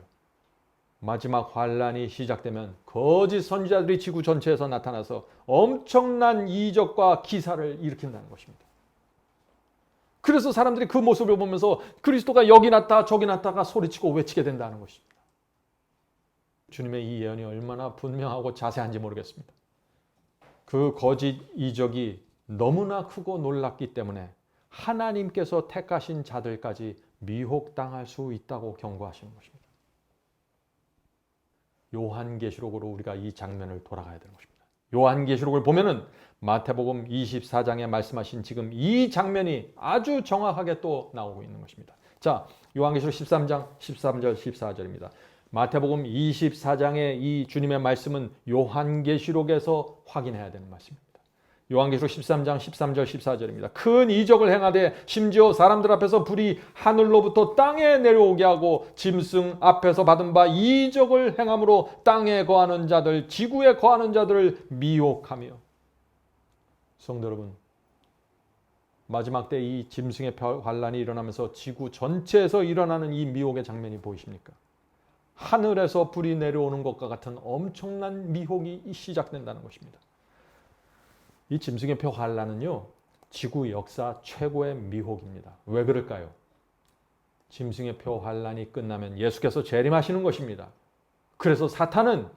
마지막 환란이 시작되면 거짓 선지자들이 지구 전체에서 나타나서 엄청난 이적과 기사를 일으킨다는 것입니다. 그래서 사람들이 그 모습을 보면서 그리스도가 여기 났다 저기 났다가 소리치고 외치게 된다는 것입니다. 주님의 이 예언이 얼마나 분명하고 자세한지 모르겠습니다. 그 거짓 이적이 너무나 크고 놀랍기 때문에 하나님께서 택하신 자들까지 미혹당할 수 있다고 경고하시는 것입니다. 요한계시록으로 우리가 이 장면을 돌아가야 되는 것입니다. 요한계시록을 보면은 마태복음 24장에 말씀하신 지금 이 장면이 아주 정확하게 또 나오고 있는 것입니다. 자, 요한계시록 13장 13절 14절입니다. 마태복음 24장의 이 주님의 말씀은 요한계시록에서 확인해야 되는 말씀입니다. 요한계시록 13장 13절 14절입니다. 큰 이적을 행하되 심지어 사람들 앞에서 불이 하늘로부터 땅에 내려오게 하고 짐승 앞에서 받은 바 이적을 행함으로 땅에 거하는 자들 지구에 거하는 자들을 미혹하며. 성도 여러분, 마지막 때 이 짐승의 환란이 일어나면서 지구 전체에서 일어나는 이 미혹의 장면이 보이십니까? 하늘에서 불이 내려오는 것과 같은 엄청난 미혹이 시작된다는 것입니다. 이 짐승의 표 환란은요, 지구 역사 최고의 미혹입니다. 왜 그럴까요? 짐승의 표 환란이 끝나면 예수께서 재림하시는 것입니다. 그래서 사탄은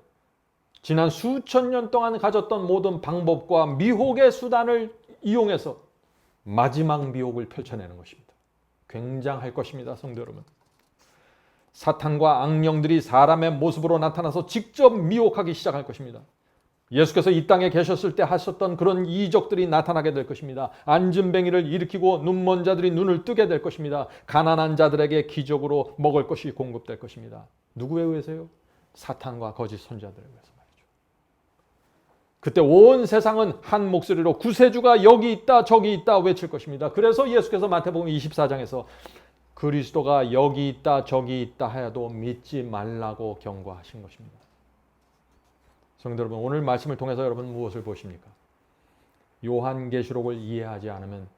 지난 수천 년 동안 가졌던 모든 방법과 미혹의 수단을 이용해서 마지막 미혹을 펼쳐내는 것입니다. 굉장할 것입니다, 성도 여러분. 사탄과 악령들이 사람의 모습으로 나타나서 직접 미혹하기 시작할 것입니다. 예수께서 이 땅에 계셨을 때 하셨던 그런 이적들이 나타나게 될 것입니다. 앉은뱅이를 일으키고 눈먼 자들이 눈을 뜨게 될 것입니다. 가난한 자들에게 기적으로 먹을 것이 공급될 것입니다. 누구에 의해서요? 사탄과 거짓 선지자들에 의해서 말이죠. 그때 온 세상은 한 목소리로 구세주가 여기 있다 저기 있다 외칠 것입니다. 그래서 예수께서 마태복음 24장에서 그리스도가 여기 있다 저기 있다 하여도 믿지 말라고 경고하신 것입니다. 성도 여러분, 오늘 말씀을 통해서 여러분 무엇을 보십니까? 요한계시록을 이해하지 않으면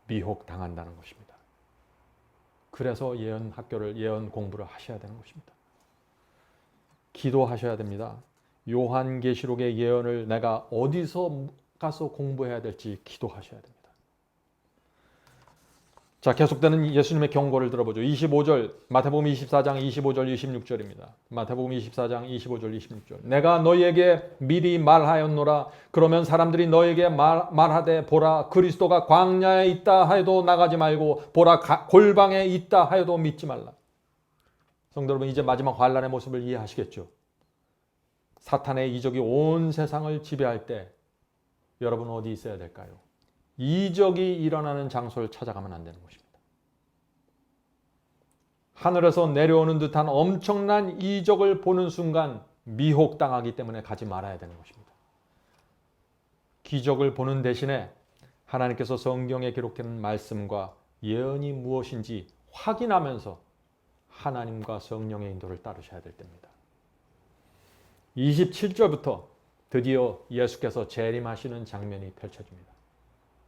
미혹당한다는 것입니다. 그래서 예언 학교를, 예언 공부를 하셔야 되는 것입니다. 기도하셔야 됩니다. 요한계시록의 예언을 내가 어디서 가서 공부해야 될지 기도하셔야 됩니다. 자, 계속되는 예수님의 경고를 들어보죠. 25절, 마태복음 24장 25절 26절입니다. 마태복음 24장 25절 26절. 내가 너희에게 미리 말하였노라. 그러면 사람들이 너희에게 말하되 보라 그리스도가 광야에 있다 하여도 나가지 말고 보라 골방에 있다 하여도 믿지 말라. 성도 여러분, 이제 마지막 환란의 모습을 이해하시겠죠? 사탄의 이적이 온 세상을 지배할 때 여러분 어디 있어야 될까요? 이적이 일어나는 장소를 찾아가면 안 되는 것입니다. 하늘에서 내려오는 듯한 엄청난 이적을 보는 순간 미혹당하기 때문에 가지 말아야 되는 것입니다. 기적을 보는 대신에 하나님께서 성경에 기록된 말씀과 예언이 무엇인지 확인하면서 하나님과 성령의 인도를 따르셔야 될 때입니다. 27절부터 드디어 예수께서 재림하시는 장면이 펼쳐집니다.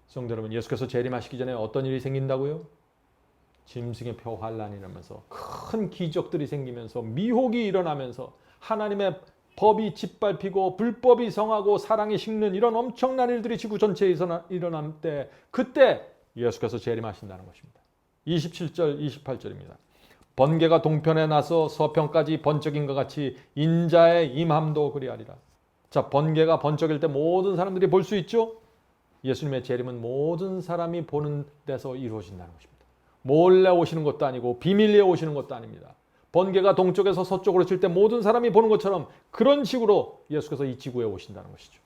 성도 여러분, 예수께서 재림하시기 전에 어떤 일이 생긴다고요? 짐승의 표 환란이 일어나면서 큰 기적들이 생기면서 미혹이 일어나면서 하나님의 법이 짓밟히고 불법이 성하고 사랑이 식는 이런 엄청난 일들이 지구 전체에 일어날 때 그때 예수께서 재림하신다는 것입니다. 27절 28절입니다. 번개가 동편에 나서 서편까지 번쩍인 것 같이 인자의 임함도 그리하리라. 자, 번개가 번쩍일 때 모든 사람들이 볼 수 있죠? 예수님의 재림은 모든 사람이 보는 데서 이루어진다는 것입니다. 몰래 오시는 것도 아니고 비밀리에 오시는 것도 아닙니다. 번개가 동쪽에서 서쪽으로 칠 때 모든 사람이 보는 것처럼 그런 식으로 예수께서 이 지구에 오신다는 것이죠.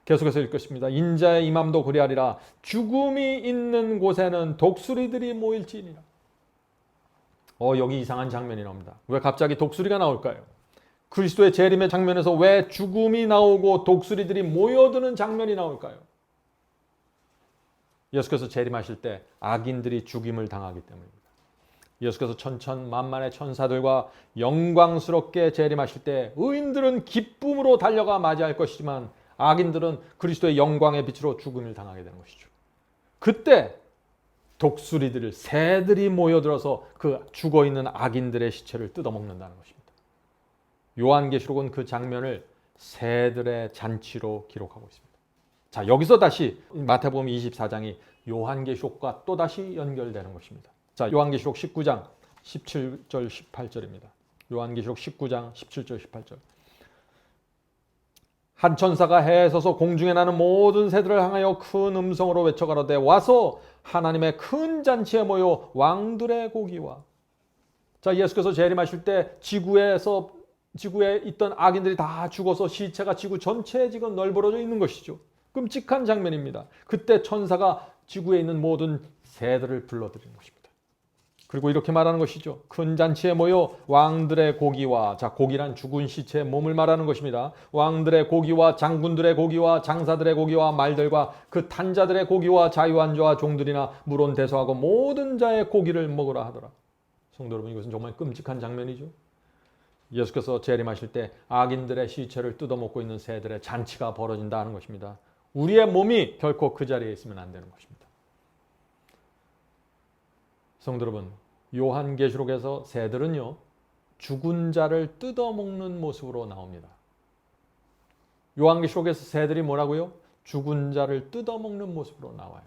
계속해서 읽겠습니다. 인자의 임함도 그리하리라. 죽음이 있는 곳에는 독수리들이 모일지니라. 여기 이상한 장면이 나옵니다. 왜 갑자기 독수리가 나올까요? 그리스도의 재림의 장면에서 왜 죽음이 나오고 독수리들이 모여드는 장면이 나올까요? 예수께서 재림하실 때 악인들이 죽임을 당하기 때문입니다. 예수께서 천천만만의 천사들과 영광스럽게 재림하실 때 의인들은 기쁨으로 달려가 맞이할 것이지만 악인들은 그리스도의 영광의 빛으로 죽음을 당하게 되는 것이죠. 그때 독수리들, 새들이 모여들어서 그 죽어있는 악인들의 시체를 뜯어먹는다는 것입니다. 요한계시록은 그 장면을 새들의 잔치로 기록하고 있습니다. 자, 여기서 다시 마태복음 24장이 요한계시록과 또다시 연결되는 것입니다. 자, 요한계시록 19장 17절 18절입니다. 요한계시록 19장 17절 18절. 한 천사가 해에 서서 공중에 나는 모든 새들을 향하여 큰 음성으로 외쳐 가로되 와서 하나님의 큰 잔치에 모여 왕들의 고기와. 자, 예수께서 재림하실 때 지구에 있던 악인들이 다 죽어서 시체가 지구 전체에 지금 널브러져 있는 것이죠. 끔찍한 장면입니다. 그때 천사가 지구에 있는 모든 새들을 불러들이는 것입니다. 그리고 이렇게 말하는 것이죠. 큰 잔치에 모여 왕들의 고기와, 자, 고기란 죽은 시체의 몸을 말하는 것입니다. 왕들의 고기와 장군들의 고기와 장사들의 고기와 말들과 그 탄자들의 고기와 자유한 자와 종들이나 물론 대소하고 모든 자의 고기를 먹으라 하더라. 성도 여러분, 이것은 정말 끔찍한 장면이죠. 예수께서 재림하실 때 악인들의 시체를 뜯어먹고 있는 새들의 잔치가 벌어진다는 것입니다. 우리의 몸이 결코 그 자리에 있으면 안 되는 것입니다. 성도 여러분, 요한계시록에서 새들은요, 죽은 자를 뜯어먹는 모습으로 나옵니다. 요한계시록에서 새들이 뭐라고요? 죽은 자를 뜯어먹는 모습으로 나와요.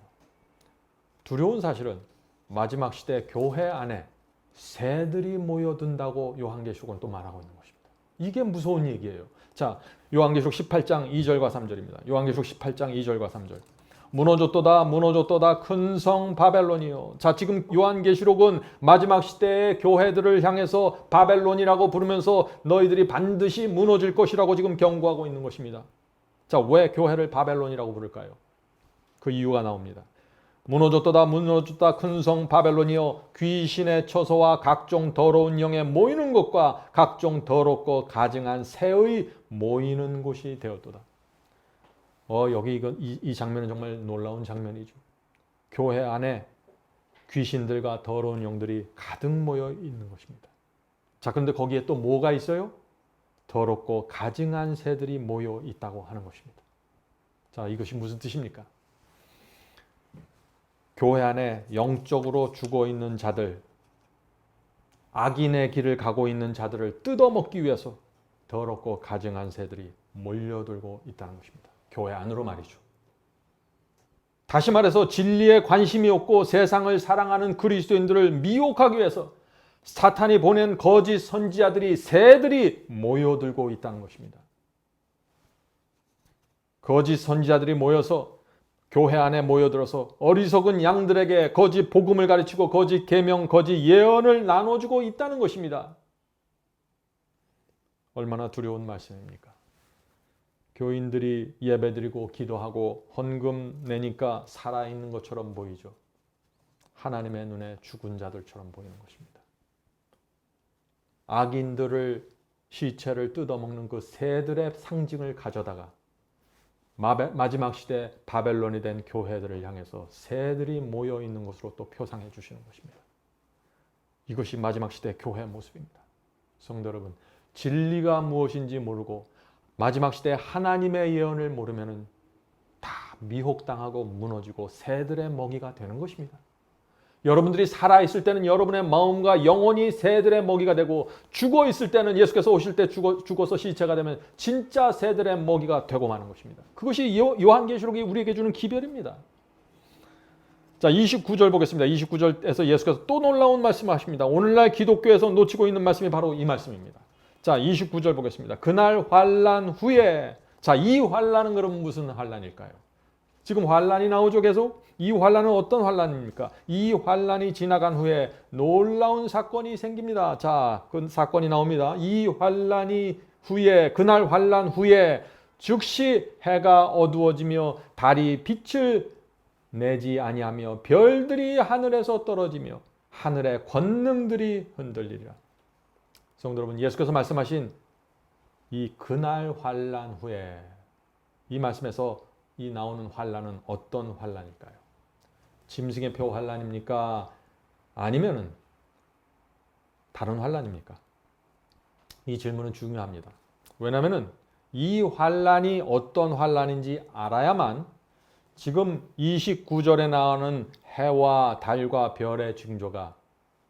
두려운 사실은 마지막 시대 교회 안에 새들이 모여든다고 요한계시록은 또 말하고 있는 것입니다. 이게 무서운 얘기예요. 자, 요한계시록 18장 2절과 3절입니다. 요한계시록 18장 2절과 3절. 무너졌도다 무너졌도다 큰 성 바벨론이요. 자, 지금 요한계시록은 마지막 시대의 교회들을 향해서 바벨론이라고 부르면서 너희들이 반드시 무너질 것이라고 지금 경고하고 있는 것입니다. 자, 왜 교회를 바벨론이라고 부를까요? 그 이유가 나옵니다. 무너졌도다 무너졌다 큰 성 바벨론이여, 귀신의 처소와 각종 더러운 영에 모이는 것과 각종 더럽고 가증한 새의 모이는 곳이 되었도다. 여기 이 장면은 정말 놀라운 장면이죠. 교회 안에 귀신들과 더러운 영들이 가득 모여 있는 것입니다. 자, 그런데 거기에 또 뭐가 있어요? 더럽고 가증한 새들이 모여 있다고 하는 것입니다. 자, 이것이 무슨 뜻입니까? 교회 안에 영적으로 죽어 있는 자들, 악인의 길을 가고 있는 자들을 뜯어먹기 위해서 더럽고 가증한 새들이 몰려들고 있다는 것입니다. 교회 안으로 말이죠. 다시 말해서 진리에 관심이 없고 세상을 사랑하는 그리스도인들을 미혹하기 위해서 사탄이 보낸 거짓 선지자들이, 새들이 모여들고 있다는 것입니다. 거짓 선지자들이 모여서 교회 안에 모여들어서 어리석은 양들에게 거짓 복음을 가르치고 거짓 계명, 거짓 예언을 나눠주고 있다는 것입니다. 얼마나 두려운 말씀입니까? 교인들이 예배드리고 기도하고 헌금 내니까 살아있는 것처럼 보이죠. 하나님의 눈에 죽은 자들처럼 보이는 것입니다. 악인들을, 시체를 뜯어먹는 그 새들의 상징을 가져다가 마지막 시대 바벨론이 된 교회들을 향해서 새들이 모여 있는 것으로 또 표상해 주시는 것입니다. 이것이 마지막 시대 교회의 모습입니다. 성도 여러분, 진리가 무엇인지 모르고 마지막 시대 하나님의 예언을 모르면은 다 미혹당하고 무너지고 새들의 먹이가 되는 것입니다. 여러분들이 살아있을 때는 여러분의 마음과 영혼이 새들의 먹이가 되고, 죽어있을 때는 예수께서 오실 때 죽어서 시체가 되면 진짜 새들의 먹이가 되고 마는 것입니다. 그것이 요한계시록이 우리에게 주는 기별입니다. 자, 29절 보겠습니다. 29절에서 예수께서 또 놀라운 말씀을 하십니다. 오늘날 기독교에서 놓치고 있는 말씀이 바로 이 말씀입니다. 자, 29절 보겠습니다. 그날 환난 후에, 자, 이 환난은 그럼 무슨 환난일까요? 지금 환난이 나오죠, 계속? 이 환난은 어떤 환난입니까? 이 환난이 지나간 후에 놀라운 사건이 생깁니다. 자, 그 사건이 나옵니다. 이 환난이 후에, 그날 환난 후에 즉시 해가 어두워지며 달이 빛을 내지 아니하며 별들이 하늘에서 떨어지며 하늘의 권능들이 흔들리리라. 성도 여러분, 예수께서 말씀하신 이 그날 환난 후에, 이 말씀에서 이 나오는 환난은 어떤 환난일까요? 짐승의 표 환난입니까? 아니면은 다른 환난입니까? 이 질문은 중요합니다. 왜냐하면은 이 환난이 어떤 환난인지 알아야만 지금 29절에 나오는 해와 달과 별의 징조가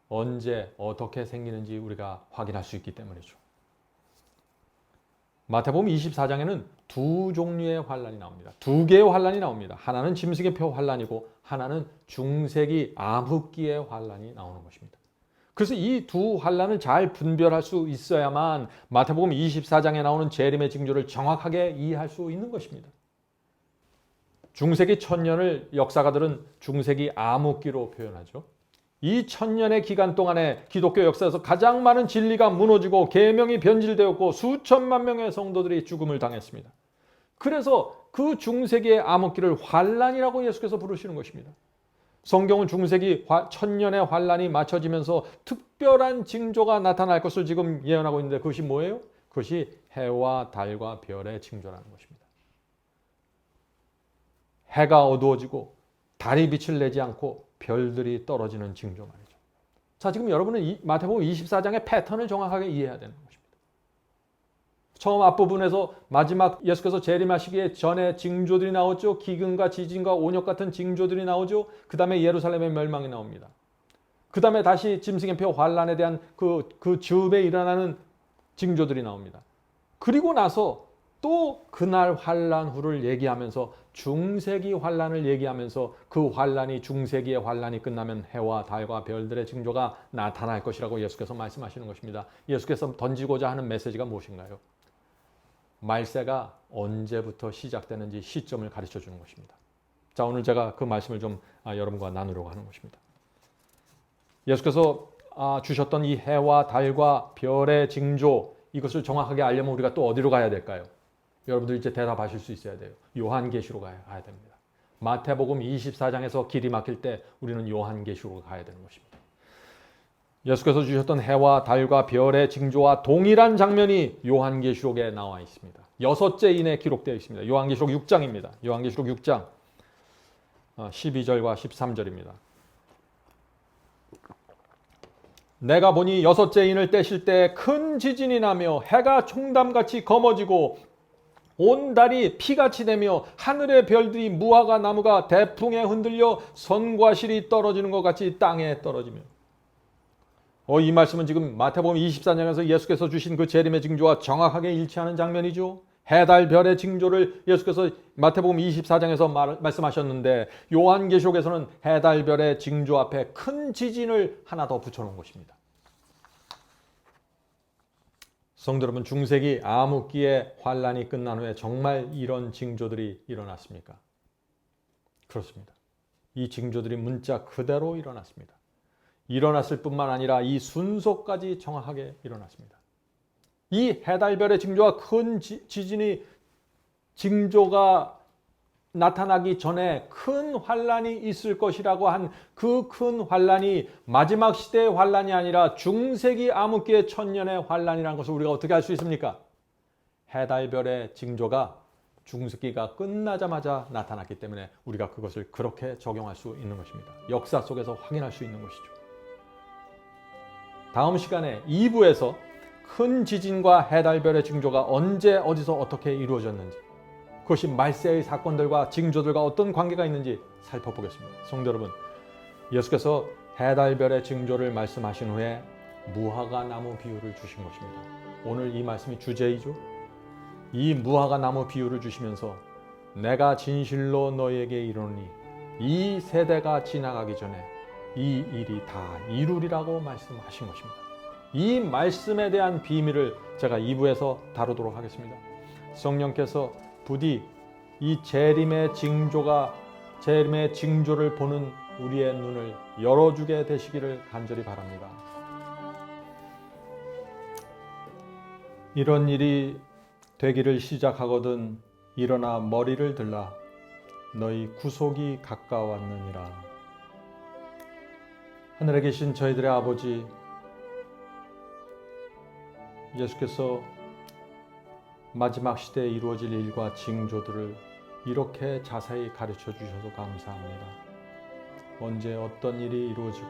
언제 어떻게 생기는지 우리가 확인할 수 있기 때문이죠. 마태복음 24장에는 두 종류의 환난이 나옵니다. 두 개의 환난이 나옵니다. 하나는 짐승의 표 환난이고 하나는 중세기 암흑기의 환난이 나오는 것입니다. 그래서 이 두 환난을 잘 분별할 수 있어야만 마태복음 24장에 나오는 재림의 징조를 정확하게 이해할 수 있는 것입니다. 중세기 1000년을 역사가들은 중세기 암흑기로 표현하죠. 이 1000년의 기간 동안에 기독교 역사에서 가장 많은 진리가 무너지고 계명이 변질되었고 수천만 명의 성도들이 죽음을 당했습니다. 그래서 그 중세기의 암흑기를 환난이라고 예수께서 부르시는 것입니다. 성경은 중세기 1000년의 환난이 맞춰지면서 특별한 징조가 나타날 것을 지금 예언하고 있는데 그것이 뭐예요? 그것이 해와 달과 별의 징조라는 것입니다. 해가 어두워지고 달이 빛을 내지 않고 별들이 떨어지는 징조 말이죠. 자, 지금 여러분은 이 마태복음 24장의 패턴을 정확하게 이해해야 되는 것입니다. 처음 앞부분에서 마지막 예수께서 재림하시기에 전에 징조들이 나오죠. 기근과 지진과 온역 같은 징조들이 나오죠. 그 다음에 예루살렘의 멸망이 나옵니다. 그 다음에 다시 짐승의 표 환난에 대한 그 즈음에 일어나는 징조들이 나옵니다. 그리고 나서 또 그날 환난 후를 얘기하면서 중세기 환난을 얘기하면서 그 환난이 중세기의 환난이 끝나면 해와 달과 별들의 징조가 나타날 것이라고 예수께서 말씀하시는 것입니다. 예수께서 던지고자 하는 메시지가 무엇인가요? 말세가 언제부터 시작되는지 시점을 가르쳐 주는 것입니다. 자, 오늘 제가 그 말씀을 좀 여러분과 나누려고 하는 것입니다. 예수께서 주셨던 이 해와 달과 별의 징조, 이것을 정확하게 알려면 우리가 또 어디로 가야 될까요? 여러분들 이제 대답하실 수 있어야 돼요. 요한계시로 가야 됩니다. 마태복음 24장에서 길이 막힐 때 우리는 요한계시로 가야 되는 것입니다. 예수께서 주셨던 해와 달과 별의 징조와 동일한 장면이 요한계시록에 나와 있습니다. 6째인에 기록되어 있습니다. 요한계시록 6장입니다. 요한계시록 6장 12절과 13절입니다. 내가 보니 6째인을 떼실 때 큰 지진이 나며 해가 총담같이 검어지고 온 달이 피같이 되며 하늘의 별들이 무화과 나무가 대풍에 흔들려 선과 실이 떨어지는 것 같이 땅에 떨어지며. 이 말씀은 지금 마태복음 24장에서 예수께서 주신 그 재림의 징조와 정확하게 일치하는 장면이죠. 해달 별의 징조를 예수께서 마태복음 24장에서 말씀하셨는데 요한계시록에서는 해달 별의 징조 앞에 큰 지진을 하나 더 붙여놓은 것입니다. 성도 여러분, 중세기 암흑기의 환난이 끝난 후에 정말 이런 징조들이 일어났습니까? 그렇습니다. 이 징조들이 문자 그대로 일어났습니다. 일어났을 뿐만 아니라 이 순서까지 정확하게 일어났습니다. 이 해달별의 징조와 큰 지진이 징조가 나타나기 전에 큰 환난이 있을 것이라고 한 그 큰 환난이 마지막 시대의 환난이 아니라 중세기 암흑기의 1000년의 환난이라는 것을 우리가 어떻게 알 수 있습니까? 해달별의 징조가 중세기가 끝나자마자 나타났기 때문에 우리가 그것을 그렇게 적용할 수 있는 것입니다. 역사 속에서 확인할 수 있는 것이죠. 다음 시간에 2부에서 큰 지진과 해달별의 징조가 언제 어디서 어떻게 이루어졌는지, 그것이 말세의 사건들과 징조들과 어떤 관계가 있는지 살펴보겠습니다. 성도 여러분, 예수께서 해달별의 징조를 말씀하신 후에 무화과 나무 비유를 주신 것입니다. 오늘 이 말씀이 주제이죠. 이 무화과 나무 비유를 주시면서 내가 진실로 너희에게 이르노니 이 세대가 지나가기 전에 이 일이 다 이루리라고 말씀하신 것입니다. 이 말씀에 대한 비밀을 제가 2부에서 다루도록 하겠습니다. 성령께서 부디 이 재림의 징조를 보는 우리의 눈을 열어주게 되시기를 간절히 바랍니다. 이런 일이 되기를 시작하거든 일어나 머리를 들라 너희 구속이 가까웠느니라. 하늘에 계신 저희들의 아버지, 예수께서 마지막 시대에 이루어질 일과 징조들을 이렇게 자세히 가르쳐 주셔서 감사합니다. 언제 어떤 일이 이루어지고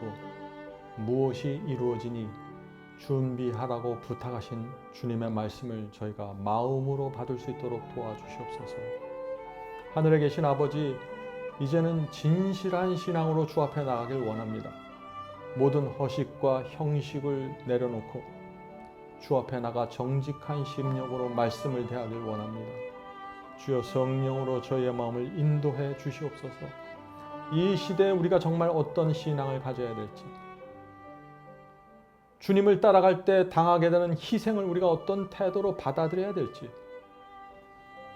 무엇이 이루어지니 준비하라고 부탁하신 주님의 말씀을 저희가 마음으로 받을 수 있도록 도와주시옵소서. 하늘에 계신 아버지, 이제는 진실한 신앙으로 주 앞에 나가길 원합니다. 모든 허식과 형식을 내려놓고 주 앞에 나가 정직한 심령으로 말씀을 대하길 원합니다. 주여, 성령으로 저희의 마음을 인도해 주시옵소서. 이 시대에 우리가 정말 어떤 신앙을 가져야 될지, 주님을 따라갈 때 당하게 되는 희생을 우리가 어떤 태도로 받아들여야 될지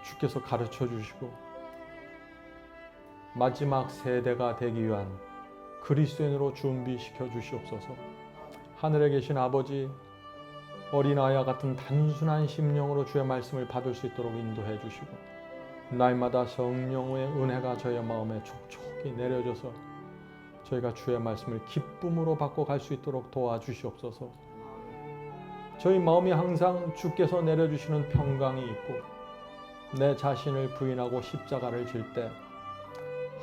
주께서 가르쳐 주시고 마지막 세대가 되기 위한 그리스도인으로 준비시켜 주시옵소서. 하늘에 계신 아버지, 어린아이와 같은 단순한 심령으로 주의 말씀을 받을 수 있도록 인도해 주시고 날마다 성령의 은혜가 저희의 마음에 촉촉히 내려져서 저희가 주의 말씀을 기쁨으로 받고 갈 수 있도록 도와주시옵소서. 저희 마음이 항상 주께서 내려주시는 평강이 있고 내 자신을 부인하고 십자가를 질 때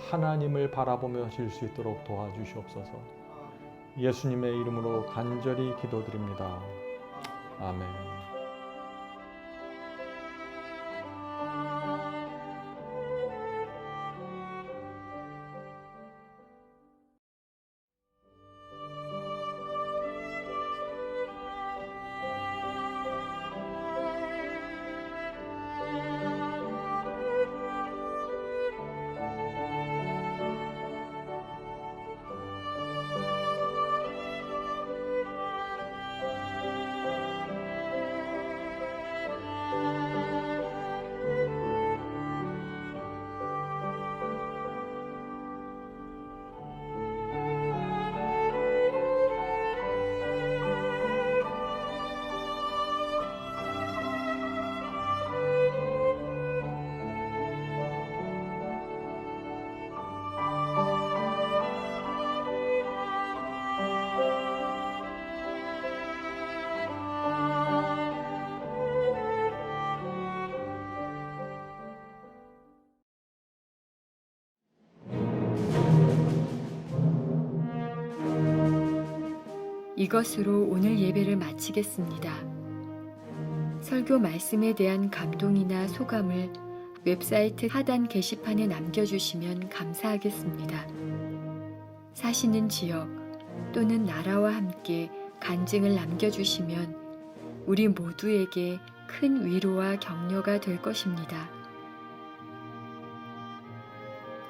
하나님을 바라보며 질 수 있도록 도와주시옵소서. 예수님의 이름으로 간절히 기도드립니다. 아멘. 이것으로 오늘 예배를 마치겠습니다. 설교 말씀에 대한 감동이나 소감을 웹사이트 하단 게시판에 남겨주시면 감사하겠습니다. 사시는 지역 또는 나라와 함께 간증을 남겨주시면 우리 모두에게 큰 위로와 격려가 될 것입니다.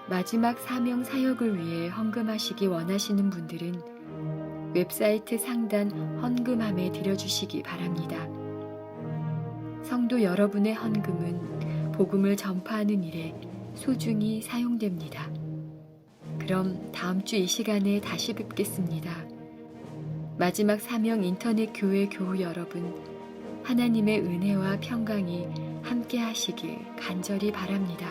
마지막 사명 사역을 위해 헌금하시기 원하시는 분들은 웹사이트 상단 헌금함에 드려주시기 바랍니다. 성도 여러분의 헌금은 복음을 전파하는 일에 소중히 사용됩니다. 그럼 다음 주 이 시간에 다시 뵙겠습니다. 마지막 사명 인터넷 교회 교우 여러분, 하나님의 은혜와 평강이 함께 하시길 간절히 바랍니다.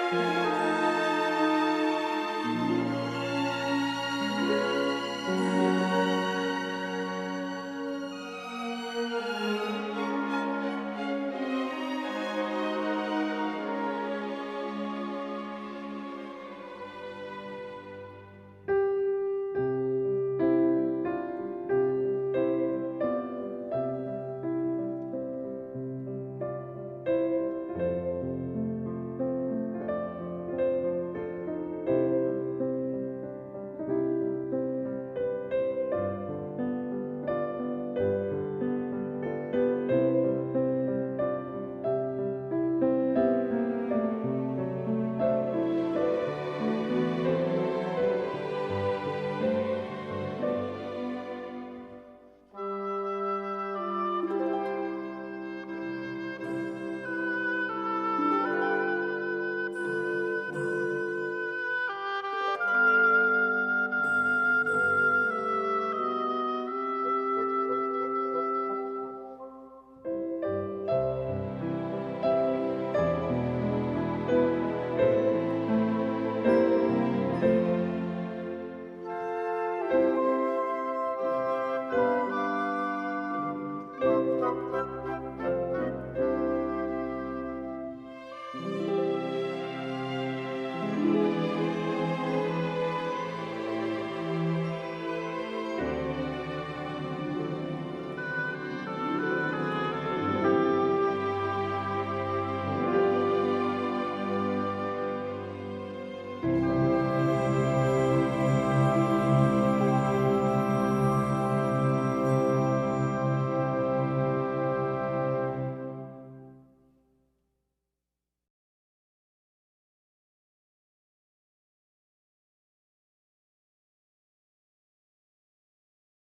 There